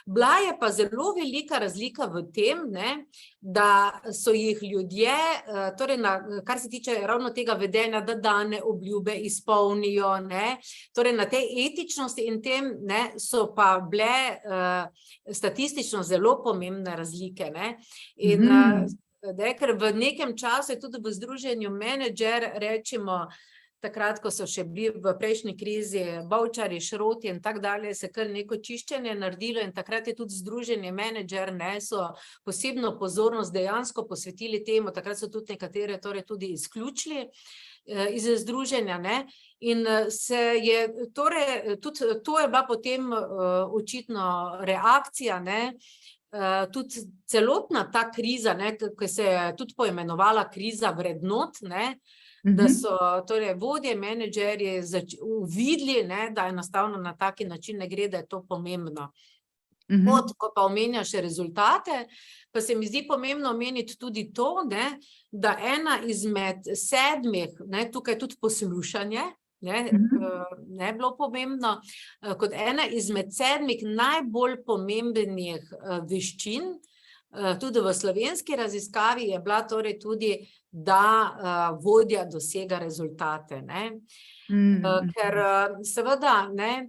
Bila je pa zelo velika razlika v tem, ne, da so jih ljudje, torej kar se tiče ravno tega vedenja, da dane obljube izpolnijo, ne, torej na tej etičnosti in tem, ne, so pa bile statistično zelo pomembne razlike, ne. In ker v nekem času je tudi v združenju menedžer, rečemo, takrat, ko so še bili v prejšnji krizi Bavčarji, Šroti in tako dalje, se kar neko čiščenje naredilo in takrat je tudi združenje menedžer, ne, so posebno pozornost dejansko posvetili temu, takrat so tudi nekatere torej tudi izključili iz združenja, ne, in se je torej, tudi to je bila potem očitno reakcija, ne, tudi celotna ta kriza, ne, ki se je tudi poimenovala kriza vrednot, ne, da so torej vodje, menedžerji uvideli, ne, da enostavno na taki način ne gre, da je to pomembno. Ko pa omenjaš rezultate, pa se mi zdi pomembno omeniti tudi to, ne, da ena izmed 7, ne, tukaj tudi poslušanje, ne bilo pomembno, kot ena izmed 7 najbolj pomembnih veščin, tudi v slovenski raziskavi je bila torej tudi, da vodja dosega rezultate, ne. Ker seveda, ne,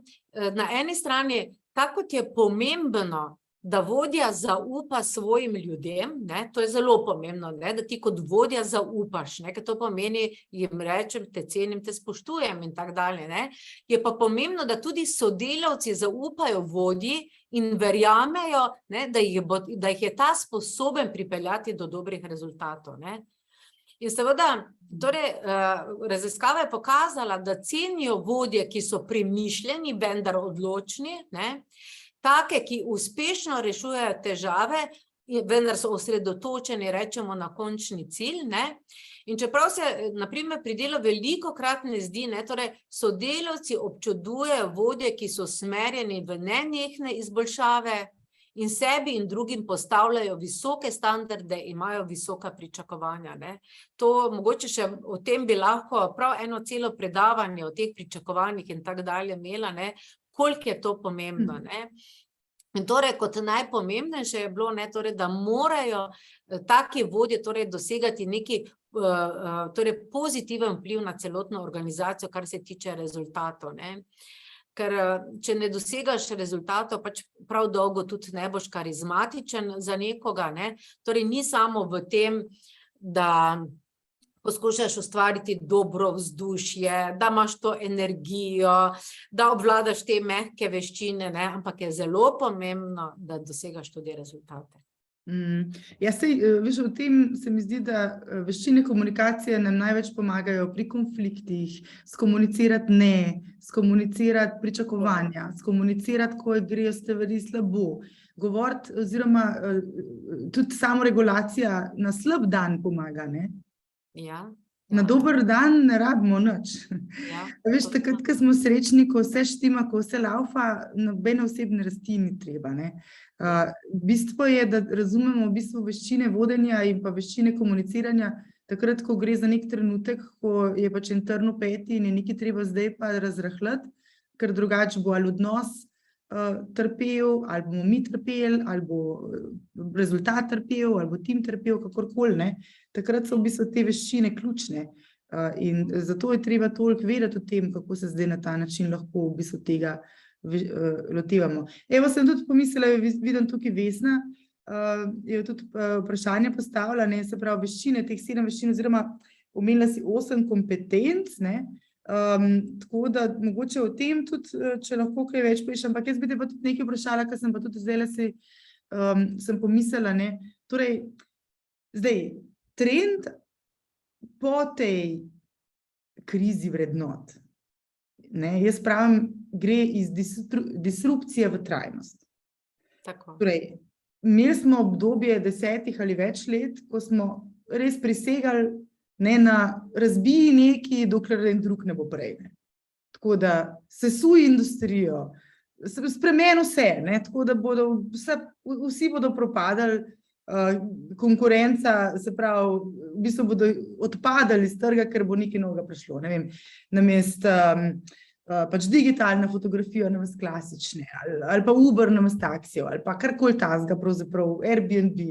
na eni strani, tako kot je pomembno, da vodja zaupa svojim ljudem, ne, to je zelo pomembno, ne, da ti kot vodja zaupaš, ne, ker to pomeni, jim rečem, te cenim, te spoštujem in tako dalje, ne. Je pa pomembno, da tudi sodelavci zaupajo vodji in verjamejo, ne, da jih je ta sposoben pripeljati do dobrih rezultatov, ne. In seveda, torej, raziskava je pokazala, da cenijo vodje, ki so premišljeni, vendar odločni, ne, take, ki uspešno rešujejo težave, vendar so osredotočeni, rečemo, na končni cilj, ne. In čeprav se, na primer, pri delu velikokrat ne zdi, ne, torej sodelavci občudujejo vodje, ki so usmerjeni v nenehne izboljšave in sebi in drugim postavljajo visoke standarde, imajo visoka pričakovanja, ne. To mogoče še o tem bi lahko prav eno celo predavanje o teh pričakovanjih in tako dalje imela, ne, koliko je to pomembno, ne. In torej, kot najpomembnejše je bilo, ne, torej, da morajo taki vodje torej dosegati neki torej pozitiven vpliv na celotno organizacijo, kar se tiče rezultatov, ne. Ker če ne dosegaš rezultatov, pač prav dolgo tudi ne boš karizmatičen za nekoga, ne. Torej ni samo v tem, da poskušaš ustvariti dobro vzdušje, da imaš to energijo, da obvladaš te mehke veščine, ne, ampak je zelo pomembno, da dosegaš tudi rezultate. Ja, sej, veš, v tem se mi zdi, da veščine komunikacije nam največ pomagajo pri konfliktih, skomunicirati ne, skomunicirati pričakovanja, skomunicirati, ko grejo stvari slabo, govoriti oziroma tudi samoregulacija na slab dan pomaga, ne? Ja, Na dober dan ne rabimo nič. Ja, Veš, takrat, ko smo srečni, ko vse štima, ko vse laufa, nobene osebne rasti ni treba, ne. Bistvo je, da razumemo v bistvu veščine vodenja in pa veščine komuniciranja, takrat, ko gre za nek trenutek, ko je pač en trn v peti in je nekaj treba zdaj pa razrahljati, ker drugače bo ali odnos trpel, ali bomo mi trpeli, ali bo rezultat trpel, ali bo tim trpel, kakorkoli, ne. Takrat so v bistvu te veščine ključne. In zato je treba toliko vedeti o tem, kako se zdaj na ta način lahko v bistvu tega lotevamo. Evo, sem tudi pomislila, vidim tukaj Vesna, je tudi vprašanje postavila, ne, se pravi veščine, teh 7 veščin, oziroma omenila si 8 kompetenc, ne, tako da mogoče o tem tudi, če lahko kaj več poveš, ampak jaz bi te pa tudi nekaj vprašala, ker sem pa tudi zdajle sem pomislila, ne, torej, zdaj, trend po tej krizi vrednot, ne, jaz pravim, gre iz disrupcije v trajnost. tako. Torej, imeli smo obdobje 10 ali več let, ko smo res prisegali, ne, na razbiji nekaj, dokler en drug ne bo prej, ne. Tako da sesuj industrijo, spremeni vse, ne, tako da bodo vsi bodo propadali, konkurenca, se pravi, v bistvu bodo odpadali iz trga, ker bo nekaj novega prišlo, ne vem, namesto pač digitalna fotografija namesto klasične, ali pa Uber namesto taksijev, ali pa karkoli takega, pravzaprav Airbnb,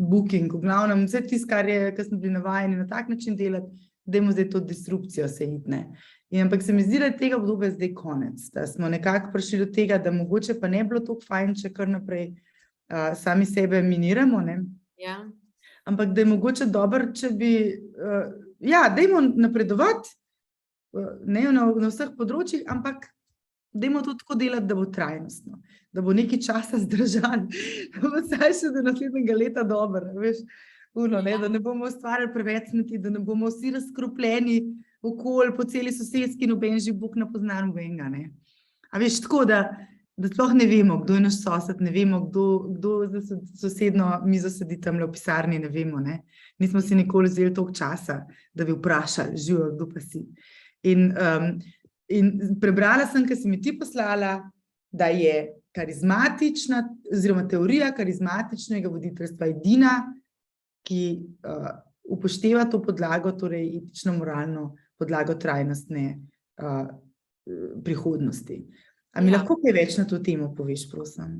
Booking, v glavnem, vse tisto, kar smo bili navajeni na tak način delati, dajmo zdaj to disrupcijo se iti, ne. Ampak se mi zdi, da je tega obdobja zdaj konec, da smo nekako prišli do tega, da mogoče pa ne bilo toliko fajn, če kar naprej sami sebe miniramo, ne. Ja. Ampak da je mogoče dobro, če bi, dajmo napredovati, ne na vseh področjih, ampak dajmo to tako delati, da bo trajnostno, da bo nekaj časa zdržan, da bo vsaj še do naslednjega leta dobro, veš, ne, da ne bomo ustvarjali preveč smeti, da ne bomo vsi razkropljeni okoli po celi sosedski, noben že Bog ne pozna nobenega, ne. A veš, tako da sploh ne vemo, kdo je naš sosed, ne vemo, kdo za sosedno mizo sedi tamle v pisarni, ne vemo, ne. Nismo si nikoli vzeli toliko časa, da bi vprašali, živijo, kdo pa si. In prebrala sem, ker si mi ti poslala, da je karizmatična, oziroma teorija karizmatičnega voditeljstva edina, ki upošteva to podlago, torej etično, moralno podlago trajnostne prihodnosti. A mi lahko kaj več na to temo poveš, prosim?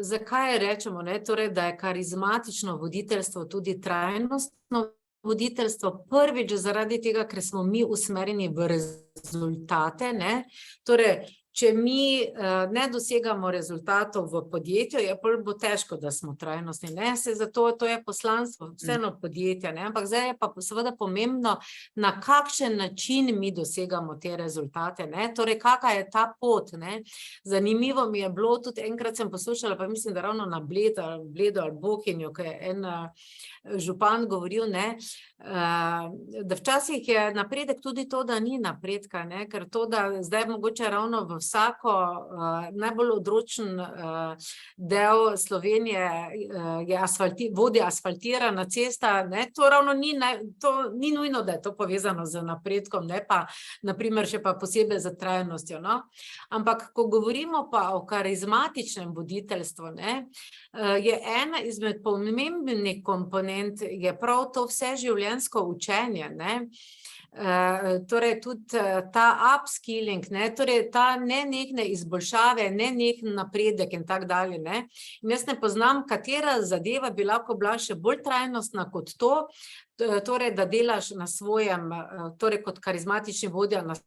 Zakaj rečemo, ne, torej, da je karizmatično voditeljstvo tudi trajnostno voditeljstvo? Prvič zaradi tega, ker smo mi usmerjeni v rezultate, ne, torej, če mi ne dosegamo rezultatov v podjetju, je bolj bo težko, da smo trajnostni, ne, se zato to je poslanstvo vseeno podjetja, ne, ampak zdaj je pa seveda pomembno, na kakšen način mi dosegamo te rezultate, ne, torej, kakva je ta pot, ne. Zanimivo mi je bilo, tudi enkrat sem poslušala, pa mislim, da ravno na Bledu ali Bohinju, ko je en župan govoril, ne, da včasih je napredek tudi to, da ni napredka, ne, ker to, da zdaj mogoče ravno v vsako najbolj odročen del Slovenije vodi asfaltirana cesta, ne, to ravno ni nujno, da je to povezano z napredkom, ne, pa naprimer še pa posebej za trajnostjo, no. Ampak, ko govorimo pa o karizmatičnem voditeljstvu, ne, je ena izmed pomembnih komponent, je prav to vseživljenjsko učenje, ne. Torej tudi ta upskilling, ne, torej ta nenehne izboljšave, nenehen napredek in tako dalje, ne. In jaz ne poznam, katera zadeva bi lahko bila še bolj trajnostna kot to, torej da delaš na svojem, torej kot karizmatični vodja na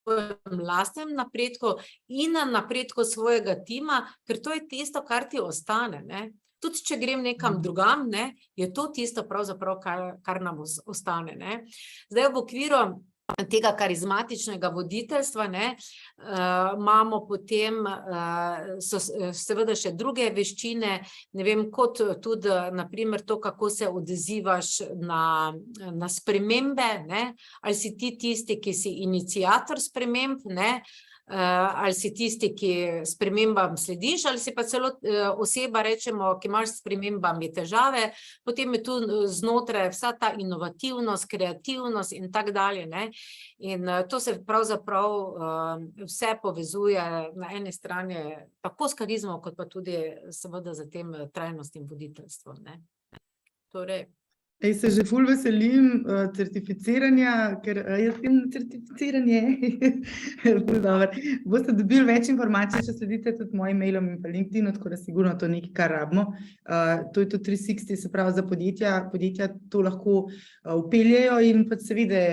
svojem lastnem napredku in na napredku svojega tima, ker to je tisto, kar ti ostane, ne. Tudi če grem nekam drugam, ne, je to tisto pravzaprav, kar nam ostane, ne. Zdaj v okviru tega karizmatičnega voditeljstva, ne, imamo potem seveda še druge veščine, ne vem, kot tudi naprimer to, kako se odzivaš na spremembe, ne, ali si ti tisti, ki si iniciator sprememb, ne, ali si tisti, ki spremembam slediš, ali si pa celo oseba, rečemo, ki imaš s spremembami težave, potem je tu znotraj vsa ta inovativnost, kreativnost in tako dalje, ne. In to se pravzaprav vse povezuje na eni strani tako s karizmo, kot pa tudi seveda za tem trajnostnim voditeljstvom, ne. Torej, Se že ful veselim certificiranja, ker jaz sem na certificiranje. Ful dobro. Boste dobili več informacij, če sledite tudi mojim mailom in pa LinkedInu, tako da sigurno to nekaj, kar rabimo. To je to 360, se pravi za podjetja to lahko vpeljejo in pa seveda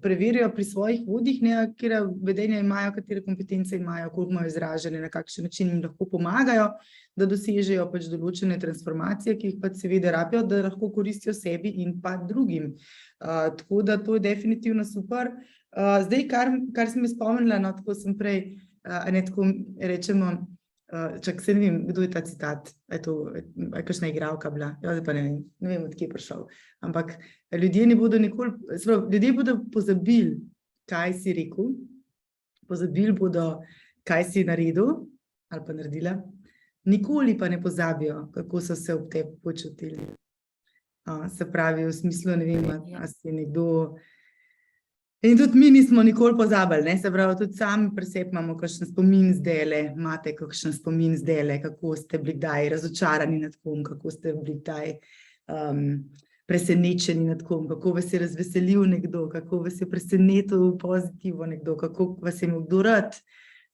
preverijo pri svojih vodjih, ne, kjer vedenja imajo, katere kompetence imajo, koliko imajo izražene, na kakšen način jim lahko pomagajo, da dosežejo pač določene transformacije, ki jih pač seveda rabijo, da lahko koristijo sebi in pa drugim. Tako da to je definitivno super. Zdaj, kar sem spomnila, no, tako sem prej, ne tako rečemo, čak se ne vem, kdo je ta citat, je kakšna igralka bila, zdaj pa ne vem, od kje je prišel, ampak ljudje ne bodo nikoli, ljudje bodo pozabili, kaj si rekel, pozabili bodo, kaj si naredil ali pa naredila, nikoli pa ne pozabijo, kako so se ob tebi počutili. Se pravi, v smislu, ne vem, a si nekdo... In tudi mi nismo nikoli pozabili, ne? Se pravi, tudi sami pri sebi imamo kakšen spomin zdajle, imate kakšen spomin zdajle, kako ste bili kdaj razočarani nad kom, kako ste bili kdaj presenečeni nad kom, kako vas je razveselil nekdo, kako vas je presenetil pozitivno nekdo, kako vas je imel kdo rad,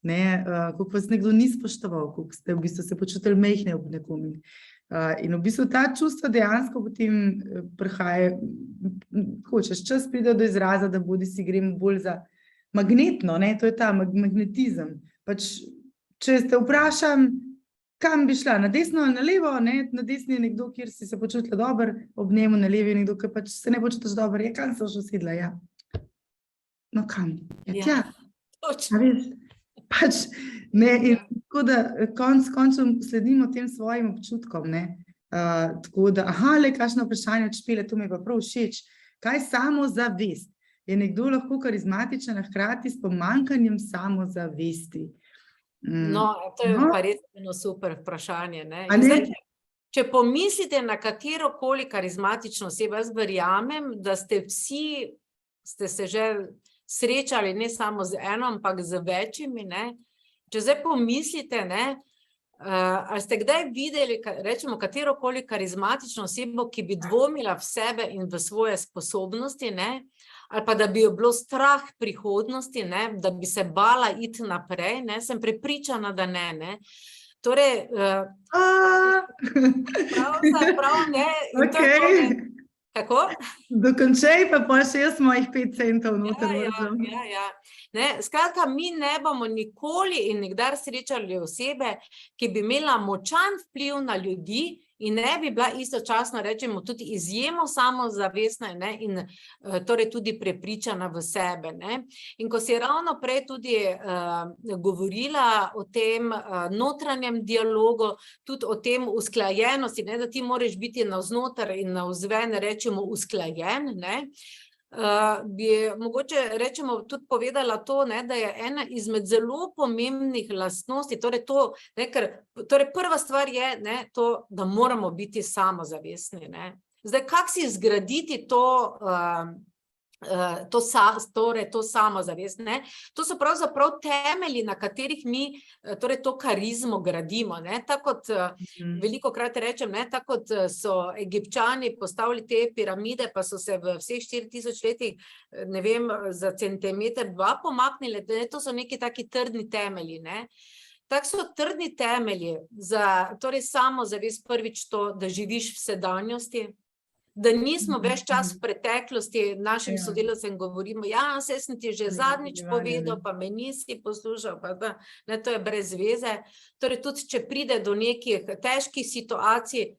ne, kako vas nekdo ni spoštoval, kako ste v bistvu se počutili majhne ob nekom. In v bistvu ta čustva dejansko potem prihaja, čez čas pride do izraza, da bodisi gremo bolj za magnetno, ne, to je ta magnetizem. Pač, če te vprašam, kam bi šla, na desno ali na levo, ne, na desni je nekdo, kjer si se počutila dobro, ob njemu na levi je nekdo, ki pač se ne počutiš dobro, kam se boš usedla, ja. No, kam? Ja, točno. Pač, ne, in tako da končem sledimo tem svojim občutkom, ne, tako da, kakšno vprašanje od Špele, to mi je pa prav všeč, kaj samozavest? Je nekdo lahko karizmatičen, a hkrati s pomanjkanjem samozavesti? No, to je pa res eno super vprašanje, ne. Zdaj, če pomislite na katerokoli karizmatično osebo, jaz verjamem, da ste se že srečali ne samo z eno, ampak z večjimi, ne. Če zdaj pomislite, ne, ali ste kdaj videli, rečemo, katerokoli karizmatično osebo, ki bi dvomila v sebe in v svoje sposobnosti, ne, ali pa da bi jo bilo strah prihodnosti, ne, da bi se bala iti naprej, ne, sem prepričana, da ne, ne. Torej, prav ne, in to je to, ne. Kako? Dokončaj pa pol še jaz mojih 5 centov noter vržem. Ja. Ne, skratka, mi ne bomo nikoli in nikdar srečali osebe, ki bi imela močan vpliv na ljudi in ne bi bila istočasno, rečemo, tudi izjemno samozavestna, ne, in torej tudi prepričana v sebe, ne. In ko si ravno prej tudi govorila o tem notranjem dialogu, tudi o tem usklajenosti, ne, da ti moraš biti navznoter in navzven, rečemo, usklajen, ne, bi mogoče, rečemo, tudi povedala to, ne, da je ena izmed zelo pomembnih lastnosti, torej to, ne, torej prva stvar je, ne, to, da moramo biti samozavestni, ne. Zdaj, kako si zgraditi to samozavest, ne? To so pravzaprav temelji, na katerih mi torej to karizmo gradimo, ne? Tako kot velikokrat rečem, ne? Tako kot so Egipčani postavili te piramide, pa so se v vseh 4000 letih, ne vem, za centimeter, 2 pomaknili, to so neki taki trdni temelji, ne? Tako so trdni temelji za torej samozavest, prvič to, da živiš v sedanjosti, da nismo več čas v preteklosti, našim sodelavcem govorimo, saj sem ti že zadnjič povedal, pa me nisi poslušal, pa da, ne, to je brez veze. Torej tudi, če pride do nekih težkih situacij,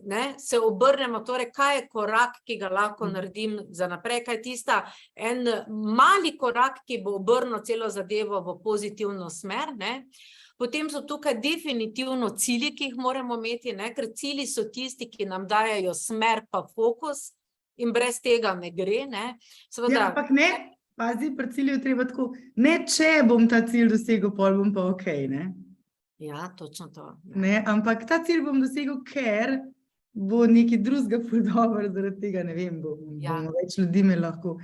ne, se obrnemo, torej, kaj je korak, ki ga lahko naredim za naprej, kaj je tista en mali korak, ki bo obrnil celo zadevo v pozitivno smer, ne. Potem so tukaj definitivno cilji, ki jih moramo imeti, ne, ker cilji so tisti, ki nam dajejo smer pa fokus in brez tega ne gre, ne. Ja, ampak ne, pazi, pri cilju je treba tako, ne če bom ta cilj dosegel, pol bom pa okej, ne? Ja, točno to. Ne, ampak ta cilj bom dosegel, ker bo nekaj drugega ful dobro, zaradi tega, ne vem, bomo več ljudi imeli lahko.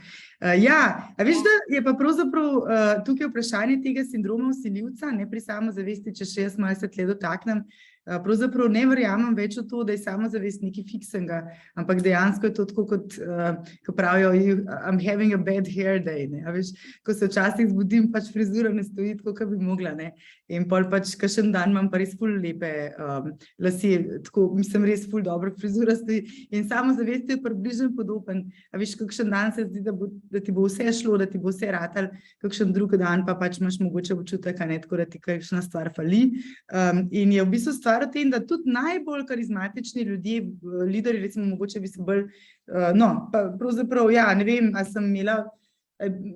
Ja, a veš, da je pa pravzaprav tukaj vprašanje tega sindroma vsiljivca, ne pri samozavesti, če še jaz malo se tle dotaknem, pravzaprav ne verjamem več v to, da je samozavest nekaj fiksnega, ampak dejansko je to tako, kot pravijo, I'm having a bad hair day, ne, a veš, ko se včasih zbudim, pač frizura ne stoji tako, kot bi mogla, ne, in pol pač kakšen dan imam pa res ful lepe lasje, tako, mislim, res ful dobro frizura stoji in samozavest je približno podoben, a veš, kakšen dan se zdi, da ti bo vse šlo, da ti bo vse ratal, kakšen drug dan pa pač imaš mogoče občutek, a ne, tako da ti kakšna stvar fali, in je v bistvu stvar v tem, da tudi najbolj karizmatični ljudje, lideri, recimo, mogoče bi se bolj, no, pa pravzaprav, ja, ne vem, a sem imela,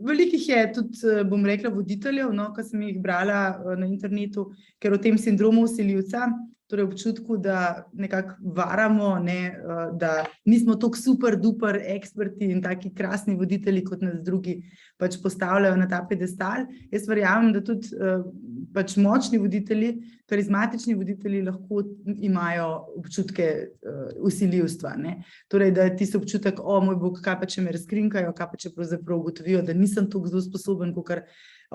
velikih je tudi, bom rekla, voditeljev, no, ko sem jih brala na internetu, ker o tem sindromu vsiljivca, torej občutku, da nekako varamo, ne, da nismo tako super duper eksperti in taki krasni voditelji, kot nas drugi pač postavljajo na ta pedestal. Jaz verjamem, da tudi pač močni voditelji, karizmatični voditelji lahko imajo občutke vsiljivstva, ne. Torej, da je tisti občutek, o moj bog, kaj pa če me razkrinkajo, kaj pa če pravzaprav ugotovijo, da nisem tako zelo sposoben, kakor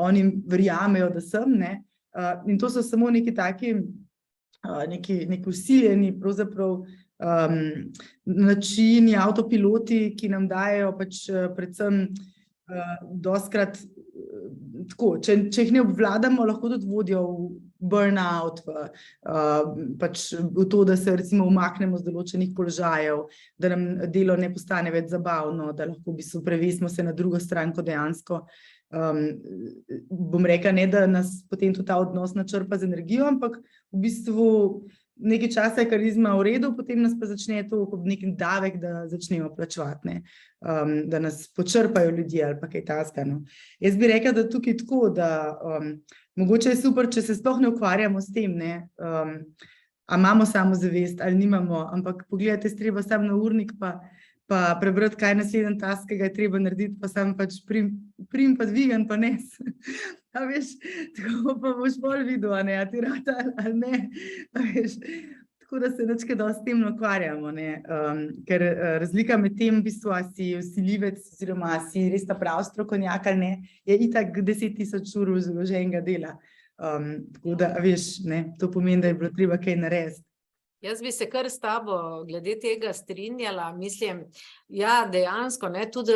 oni verjamejo, da sem, ne. In to so samo neki taki neki vsiljeni pravzaprav načini, avtopiloti, ki nam dajejo pač predvsem dostikrat tako, če jih ne obvladamo, lahko tudi vodijo v burnout, pač v to, da se recimo umaknemo z določenih položajev, da nam delo ne postane več zabavno, da lahko v bistvu prevesimo se na drugo stran, ko dejansko bom rekla, ne, da nas potem tudi ta odnos načrpa z energijo, ampak v bistvu nekaj časa je karizma v redu, potem nas pa začne to kot neki davek, da začnemo plačevati, ne, da nas počrpajo ljudje ali pa kaj takega, no. Jaz bi rekla, da tukaj tako, da mogoče je super, če se sploh ne ukvarjamo s tem, ne, a imamo samozavest ali nimamo, ampak pogledajte, se treba samo na urnik pa prebrati, kaj naslednji task, ki ga je treba narediti, pa sam pač prim pa dvigan pa nes. A veš, tako pa boš bolj videl, a ne, a ti rata ali ne, a veš. Tako da se nič kaj dosti s tem ne ukvarjamo, ne, ker razlika med tem, v bistvu, a si vsiljivec oziroma a si res ta prav strokovnjak ali ne, je itak 10.000 ur vloženega dela. Tako da, a veš, ne, to pomeni, da je bilo treba kaj narediti. Jaz bi se kar s tabo glede tega strinjala, mislim, ja, dejansko, ne, tudi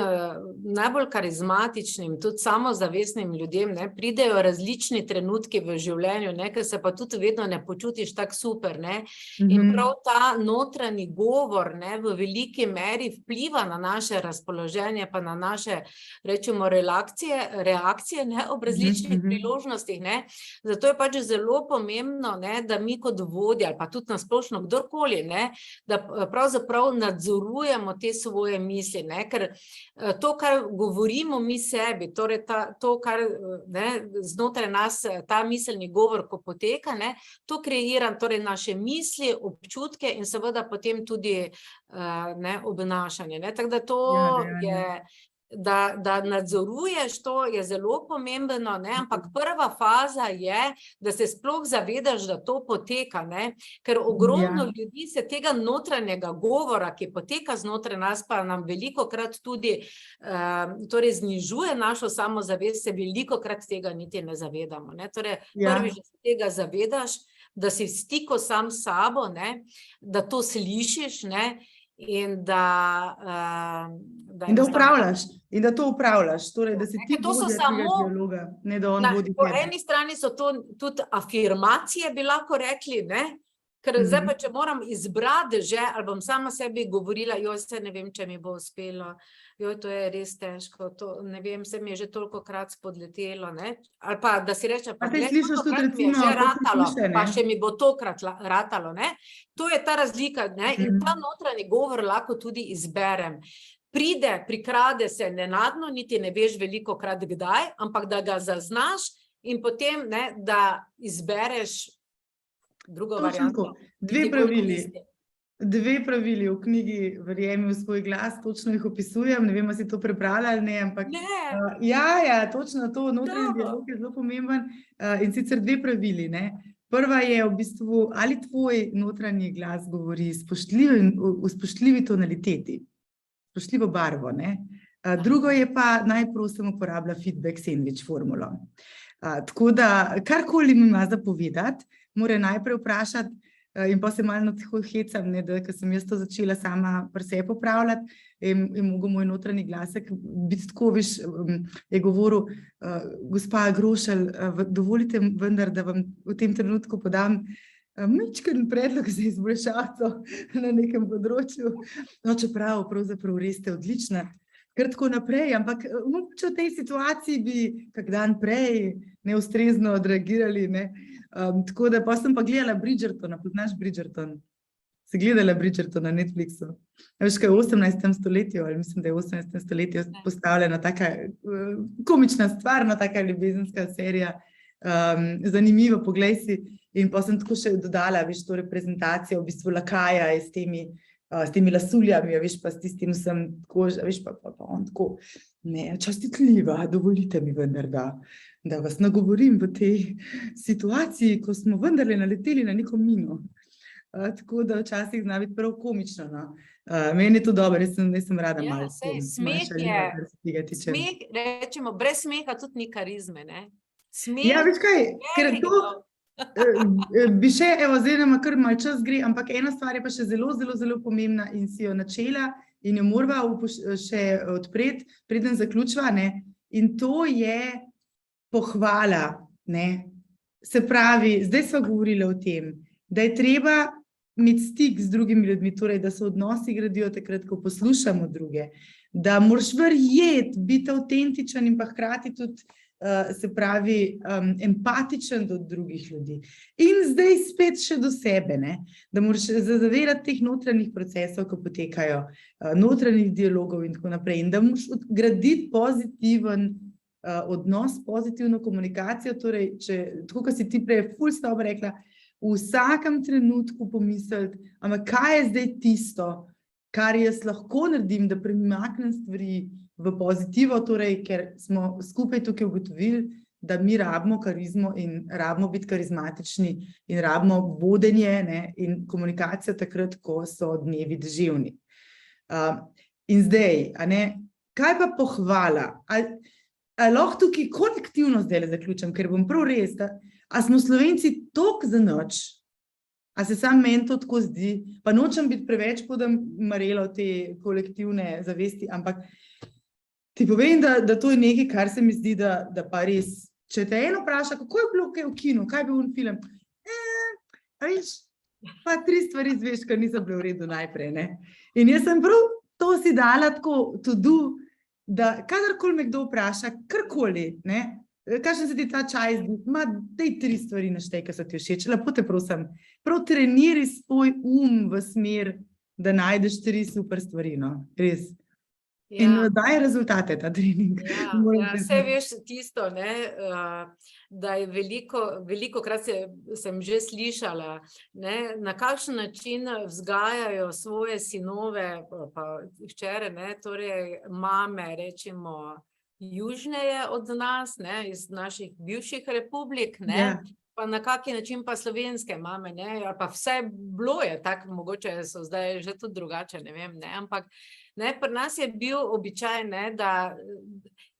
najbolj karizmatičnim, tudi samozavestnim ljudem, ne, pridejo različni trenutki v življenju, ne, ker se pa tudi vedno ne počutiš tako super, ne, in prav ta notranji govor, ne, v veliki meri vpliva na naše razpoloženje, pa na naše, rečemo, reakcije, ne, ob različnih priložnostih, ne, zato je pač zelo pomembno, ne, da mi kot vodja, ali pa tudi na splošno kdorkoli, ne, da pravzaprav nadzorujemo te svoje misli, ne, ker to, kar govorimo mi sebi, torej to, kar, ne, znotraj nas, ta miselni govor, ko poteka, ne, to kreira torej naše misli, občutke in seveda potem tudi ne, obnašanje, ne, tako da to je, da nadzoruješ, to je zelo pomembno, ne, ampak prva faza je, da se sploh zavedaš, da to poteka, ne, ker ogromno ljudi se tega notranjega govora, ki poteka znotraj nas, pa nam velikokrat tudi torej znižuje našo samozavest, se velikokrat tega niti ne zavedamo, ne, torej prvič, da se tega zavedaš, da si v stiku sam s sabo, ne, da to slišiš, ne, in da upravljaš, in da to upravljaš, torej, da si ti vodja tega dialoga, ne da on vodi tebe. Po eni strani so to tudi afirmacije, bi lahko rekli, ne, ker zdaj pa, če moram izbrati že, ali bom sama sebi govorila, joj, se ne vem, če mi bo uspelo, joj, to je res težko, to, ne vem, se mi je že tolikokrat spodletelo, ne, ali pa, da si rečem, pa gled, tolikokrat mi je že ratalo, pa še mi bo tokrat ratalo, ne, to je ta razlika, ne, in ta notranji govor lahko tudi izberem. Prikrade se nenadno, niti ne veš velikokrat kdaj, ampak da ga zaznaš in potem, ne, da izbereš drugo varianto. Dve pravili. 2 pravili v knjigi Verjemi v svoj glas, točno jih opisujem, ne vem, ali si to prebrala ali ne, ampak ja, točno to, notranji dialog je zelo pomemben in sicer 2 pravili, ne. Prva je v bistvu, ali tvoj notranji glas govori v spoštljivi tonaliteti, spoštljivo barvo, ne. Drugo je pa, naj prosim uporablja feedback sandwich formulo. Tako da, karkoli mi ima za povedati, mora najprej vprašati, in pa se malo hecam, ne, da ko sem jaz to začela sama pri sebi popravljati, je mogel moj notranji glasek biti tako, veš, je govoril, gospa Grošelj, dovolite vendar, da vam v tem trenutku podam majčken predlog za izboljšavo na nekem področju. No, čeprav pravzaprav res ste odlična, kar tako naprej, ampak mogoče v tej situaciji bi kak dan prej neustrezno odreagirali, ne. Tako da pa sem pa gledala Bridgertona, poznaš Bridgerton? Si gledala Bridgerton na Netflixu? Veš, kaj v 18. stoletju, ali mislim, da je v 18. stoletju postavljena taka komična stvar, no, taka ljubezenska serija, zanimivo, poglej si. In pa sem tako še dodala, veš, to reprezentacijo v bistvu lakaja s temi lasuljami, veš, pa s tistim sem tako, veš, pa on tako, ne, častitljiva, dovolite mi vendar, da vas nagovorim v tej situaciji, ko smo vendarle naleteli na neko mino. Tako da včasih zna biti prav komično, no. Meni je to dobro, jaz sem rada malo. Ja, sej, smeh je, smeh, rečemo, brez smeha tudi ni karizme, ne. Smeh. Ja, veš kaj, ker to bi še, evo, zdaj nama kar malo čas gre, ampak ena stvar je pa še zelo, zelo, zelo pomembna in si jo načela in jo morava še odpreti, preden zaključiva, ne. In to je pohvala, ne. Se pravi, zdaj sva govorila o tem, da je treba imeti stik z drugimi ljudmi, torej, da se odnosi gradijo takrat, ko poslušamo druge, da moraš verjeti, biti avtentičen in pa hkrati tudi, se pravi, empatičen do drugih ljudi. In zdaj spet še do sebe, ne, da moraš zavedati teh notranjih procesov, ko potekajo, notranjih dialogov in tako naprej, in da moraš graditi pozitiven odnos, pozitivno komunikacijo, torej, tako kot si ti prej ful stavba rekla, v vsakem trenutku pomisliti, ampak kaj je zdaj tisto, kar jaz lahko naredim, da premaknem stvari v pozitivo, torej, ker smo skupaj tukaj ugotovili, da mi rabimo karizmo in rabimo biti karizmatični in rabimo vodenje, ne, in komunikacijo takrat, ko so dnevi deževni. In zdaj, a ne, kaj pa pohvala? A lahko tukaj kolektivno zdaj zaključim, ker bom prav res, a smo Slovenci toliko za nič, a se samo meni to tako zdi, pa nočem biti preveč podam marelo te kolektivne zavesti, ampak ti povem, da to je nekaj, kar se mi zdi, da pa res, če te eno vpraša, kako je bilo v kinu, kaj je bil film, veš, pa 3 stvari izveš, kar niso bile v redu najprej, ne. In jaz sem prav to si dala tako to do, da kadarkoli me kdo vpraša, karkoli, ne, kakšen se ti ta čaj zdi, daj 3 stvari naštej, ki so ti všeč, lepo te prosim, prav treniraj svoj v smer, da najdeš 3 super stvari, no, res. Ja. In daje rezultate ta trening. Ja, saj veš tisto, ne, da je velikokrat sem že slišala, ne, na kakšen način vzgajajo svoje sinove pa hčere, ne, torej mame, rečemo, južneje od nas, ne, iz naših bivših republik, ne, ja. Pa na kaki način pa slovenske mame, ne, ali pa vse bilo je tako, mogoče so zdaj že tudi drugače, ne vem, ne, ampak ne, pri nas je bil običaj, ne, da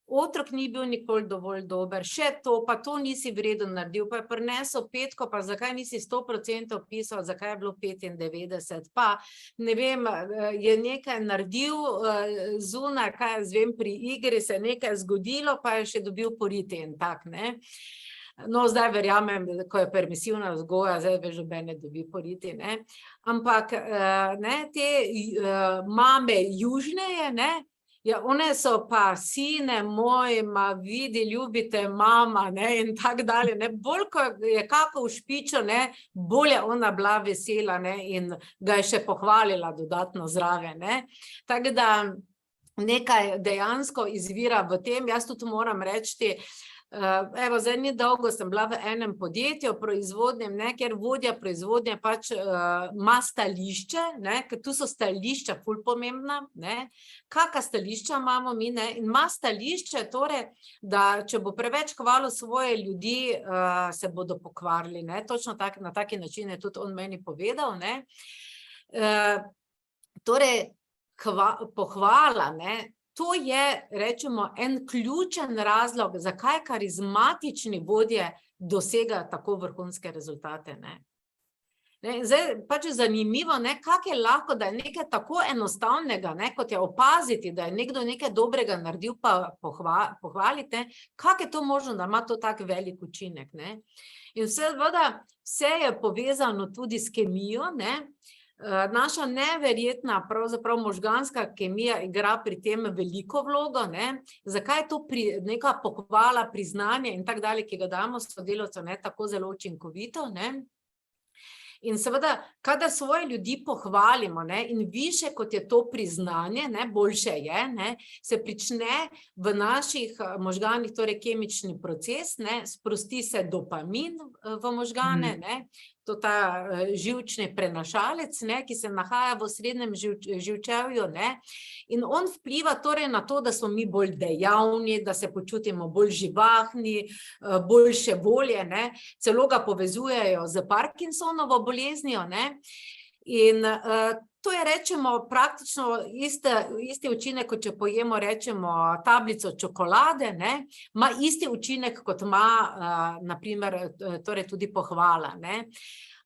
otrok ni bil nikoli dovolj dober, še to, pa to nisi vreden naredil, pa je prinesel 5, pa zakaj nisi 100% pisal, zakaj je bilo 95, pa ne vem, je nekaj naredil zunaj, kaj jaz vem, pri igri se nekaj zgodilo, pa je še dobil poriti in tak, ne. No, zdaj verjamem, ko je permisivna vzgoja, zdaj veš, ne dobi poriti, ne. Ampak, ne, te mame južneje, ne, ja, one so pa sine moj, vidi, ljubite mama, ne, in tak dalje, ne, bolj, ko je kako v špičo, ne, bolj je ona bila vesela, ne, in ga je še pohvalila dodatno zraven, ne. Tako da nekaj dejansko izvira v tem, jaz tudi moram reči, Evo, zdaj ni dolgo sem bila v enem podjetju proizvodnem, ne, kjer vodja proizvodnje pač ima stališče, ne, ker tu so stališča ful pomembna, ne, kakšna stališča imamo mi, ne, in ima stališče, torej, da če bo preveč hvalil svoje ljudi, se bodo pokvarili, ne, točno na taki način je tudi on meni povedal, ne. Torej, pohvala, ne, to je, rečemo, en ključen razlog, zakaj karizmatični vodje dosegajo tako vrhunske rezultate, ne. Zdaj, pač je zanimivo, ne, kako je lahko, da je nekaj tako enostavnega, ne, kot je opaziti, da je nekdo nekaj dobrega naredil, pa pohvalite, kako je to možno, da ima to tak velik učinek, ne. In seveda, vse je povezano tudi s kemijo, ne. Naša neverjetna, pravzaprav možganska kemija igra pri tem veliko vlogo, ne. Zakaj je to neka pohvala, priznanje in tako dalje, ki ga damo sodelavcev, ne, tako zelo učinkovito, ne. In seveda, kadar svoje ljudi pohvalimo, ne, in više kot je to priznanje, ne, boljše je, ne, se prične v naših možganih, torej kemični proces, ne, sprosti se dopamin v možgane, ne, to ta živčni prenašalec, ne, ki se nahaja v osrednjem živčevju, ne, in on vpliva torej na to, da smo mi bolj dejavni, da se počutimo bolj živahni, boljše volje, ne, celo ga povezujejo z Parkinsonovo boleznijo, ne, in to je, rečemo, praktično isti učinek, kot če pojemo, rečemo, tablico čokolade, ne, ima isti učinek, kot ima, na primer, torej tudi pohvala, ne.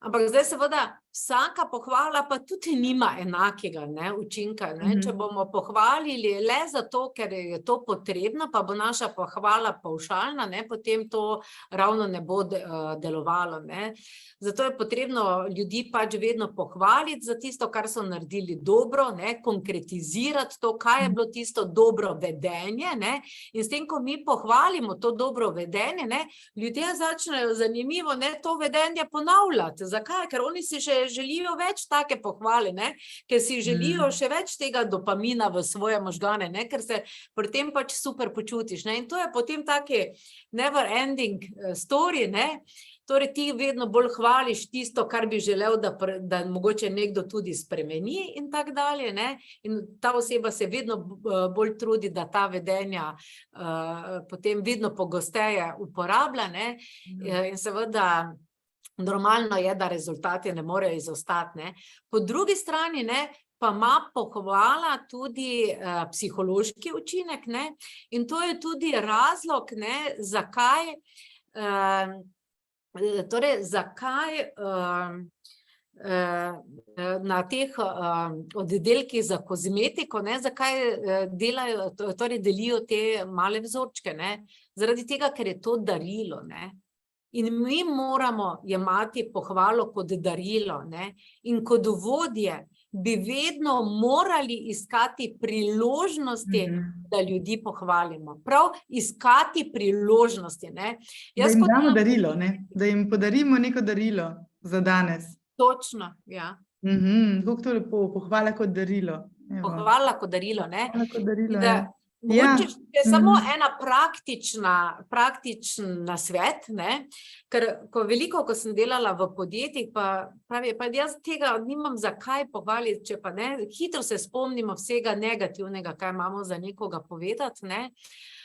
Ampak zdaj seveda vsaka pohvala pa tudi nima enakega, ne, učinka, ne. Če bomo pohvalili le zato, ker je to potrebno, pa bo naša pohvala pavšalna, ne, potem to ravno ne bo delovalo, ne. Zato je potrebno ljudi pač vedno pohvaliti za tisto, kar so naredili dobro, ne, konkretizirati to, kaj je bilo tisto dobro vedenje, ne, in s tem, ko mi pohvalimo to dobro vedenje, ne, ljudje začnejo zanimivo, ne, to vedenje ponavljati. Zakaj? Ker oni si še želijo več take pohvale, ne, ker si želijo še več tega dopamina v svoje možgane, ne, ker se pri tem pač super počutiš, ne, in to je potem taki never ending story, ne. Torej, ti vedno bolj hvališ tisto, kar bi želel, da mogoče nekdo tudi spremeni in tako dalje, ne, in ta oseba se vedno bolj trudi, da ta vedenja potem vedno pogosteje uporablja, ne, in seveda normalno je, da rezultati ne morejo izostati, ne. Po drugi strani, ne, pa ima pohvala tudi psihološki učinek, ne, in to je tudi razlog, ne, zakaj na teh oddelkih za kozmetiko, ne, zakaj delajo, torej delijo te male vzorčke, ne, zaradi tega, ker je to darilo, ne. In mi moramo jemati pohvalo kot darilo, ne, in kot vodje bi vedno morali iskati priložnosti, da ljudi pohvalimo. Prav iskati priložnosti, ne. Da jim damo darilo, ne, da jim podarimo neko darilo za danes. Točno, ja. Kako to lepo, pohvala kot darilo. Pohvala kot darilo, ne. Pohvala kot darilo, ja. Mogoče je samo ena praktičen nasvet, ne, ker veliko, ko sem delala v podjetjih, pa jaz tega nimam zakaj pohvaliti, če pa ne, hitro se spomnimo vsega negativnega, kaj imamo za nekoga povedati, ne.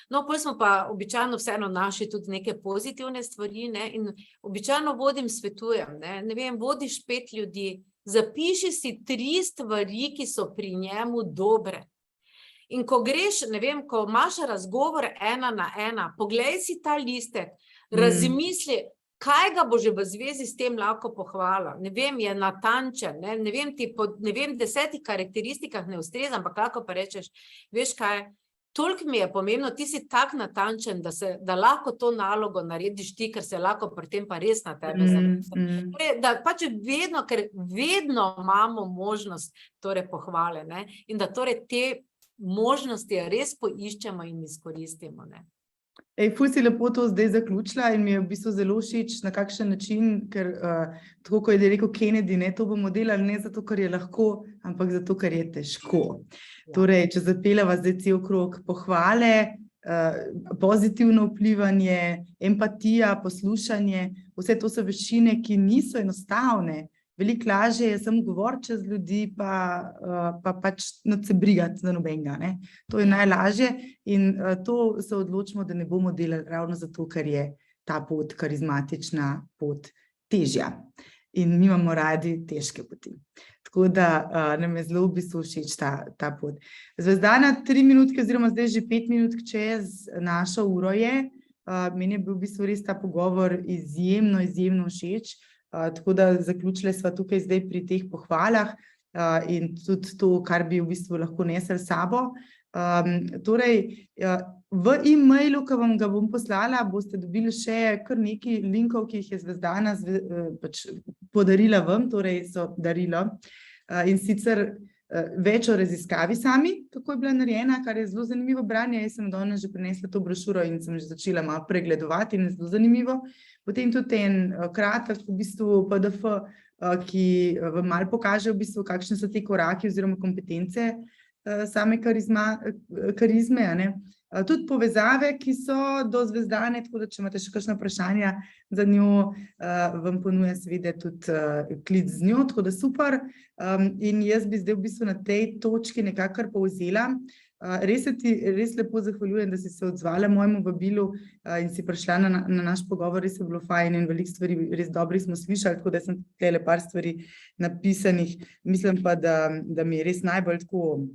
No, potem smo pa običajno vseeno našli tudi neke pozitivne stvari, ne, in običajno vodim svetujem, ne vem, vodiš 5 ljudi, zapiši si 3 stvari, ki so pri njemu dobre. In ko greš, ne vem, ko imaš razgovor 1 na 1, poglej si ta listek, razmisli, kaj ga bo že v zvezi s tem lahko pohvala. Ne vem, je natančen, ne vem, ti po 10 karakteristikah ne ustreza, ampak lahko pa rečeš, veš kaj, toliko mi je pomembno, ti si tak natančen, da lahko to nalogo narediš ti, ker se lahko pri tem pa res na tebe zavedaš. Da pač vedno, ker vedno imamo možnost torej pohvale, ne, in da torej te možnosti res poiščemo in izkoristimo, ne. Ful si lepo to zdaj zaključila in mi je v bistvu zelo všeč na kakšen način, ker tako, ko je rekel Kennedy, ne, to bomo delali ne zato, ker je lahko, ampak zato, ker je težko. Torej, če zapeljava zdaj cel krog pohvale, pozitivno vplivanje, empatija, poslušanje, vse to so veščine, ki niso enostavne. Veliko lažje je samo govoriti čez ljudi, pa pač se brigati za nobenega, ne. To je najlažje in to se odločimo, da ne bomo delali ravno zato, ker je ta pot, karizmatična pot, težja. In mi imamo radi težke poti. Tako da nam je zelo v bistvu všeč ta pot. Zvezdana, 3 minutke oziroma zdaj že 5 minut čez našo uro je. Meni je bil v bistvu res ta pogovor izjemno, izjemno všeč. Tako da zaključile sva tukaj zdaj pri teh pohvalah in tudi to, kar bi v bistvu lahko nesli s sabo. Torej, v e-mailu, ki vam ga bom poslala, boste dobili še kar nekaj linkov, ki jih je Zvezdana pač podarila vam, torej so darilo. In sicer več o raziskavi sami, kako je bila narejena, kar je zelo zanimivo branje. Jaz sem danes že prinesla to brošuro in sem že začela malo pregledovati in je zelo zanimivo. Potem tudi en kratek v bistvu PDF, ki vam malo pokaže v bistvu, kakšne so te koraki oziroma kompetence same karizme, a ne. Tudi povezave, ki so do Zvezdane, tako da če imate še kakšna vprašanja za njo, vam ponuja seveda tudi klic z njo, tako da super. In jaz bi zdaj v bistvu na tej točki nekako povzela. Res lepo zahvaljujem, da si se odzvala mojemu vabilu in si prišla na naš pogovor, res je bilo fajn in veliko stvari res dobrih smo slišali, tako da sem tukaj par stvari napisanih. Mislim pa, da mi je res najbolj tako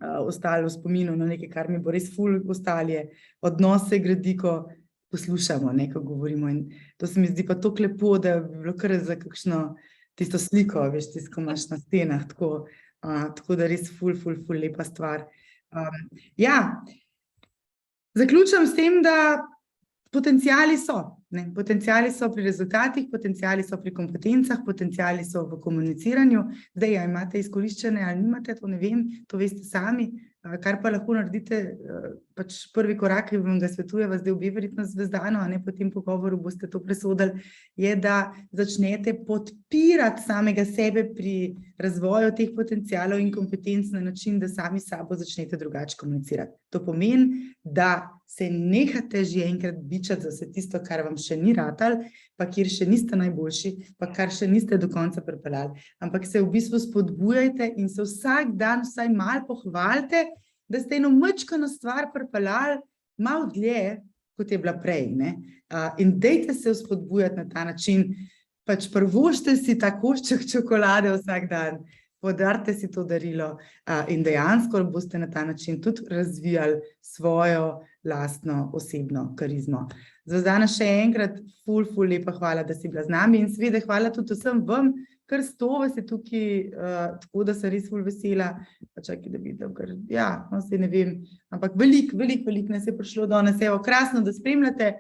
ostalo v spominu, no, nekaj, kar mi bo res ful ostalo, je odnos se gradi, ko poslušamo, ne, ko govorimo. In to se mi zdi pa tako lepo, da bi bilo kar za kakšno tisto sliko, veš, tisto, ko imaš na stenah, tako da res ful lepa stvar. Ja, zaključam s tem, da potenciali so, ne, potenciali so pri rezultatih, potenciali so pri kompetencah, potenciali so v komuniciranju. Zdaj, ja, imate izkoriščene ali nimate, to ne vem, to veste sami. Kar pa lahko naredite, pač prvi korak, ki vam ga svetujeva zdaj obe verjetno z Zvezdano, a ne, po tem pogovoru boste to presodili, je, da začnete podpirati samega sebe pri razvoju teh potencialov in kompetenc na način, da sami s sabo začnete drugače komunicirati. To pomeni, da se nehate že enkrat bičati za vse tisto, kar vam še ni ratalo, pa kjer še niste najboljši, pa kar še niste do konca pripeljali. Ampak se v bistvu spodbujajte in se vsak dan vsaj malo pohvalite, da ste eno majčkeno stvar pripeljali malo dlje, kot je bila prej, ne. In dajte se vzpodbujati na ta način, pač privoščite si ta košček čokolade vsak dan, podarite si to darilo in dejansko boste na ta način tudi razvijali svojo lastno osebno karizmo. Zvezdana, še enkrat ful lepa hvala, da si bila z nami in seveda hvala tudi vsem vam, kar 100 vas je tukaj, tako da sem res ful vesela. Čakaj, da vidim, ker ja, no, saj ne vem, ampak veliko nas je prišlo danes, evo, krasno, da spremljate.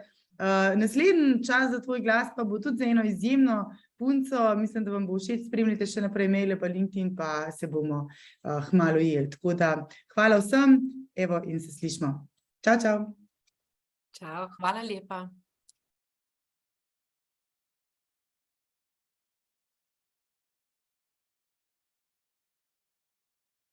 Naslednji čas za tvoj glas pa bo tudi za eno izjemno punco, mislim, da vam bo všeč, spremljate še naprej maile pa LinkedIn, pa se bomo kmalu jeli. Tako da hvala vsem, evo, in se slišimo. Čau. Čau, hvala lepa.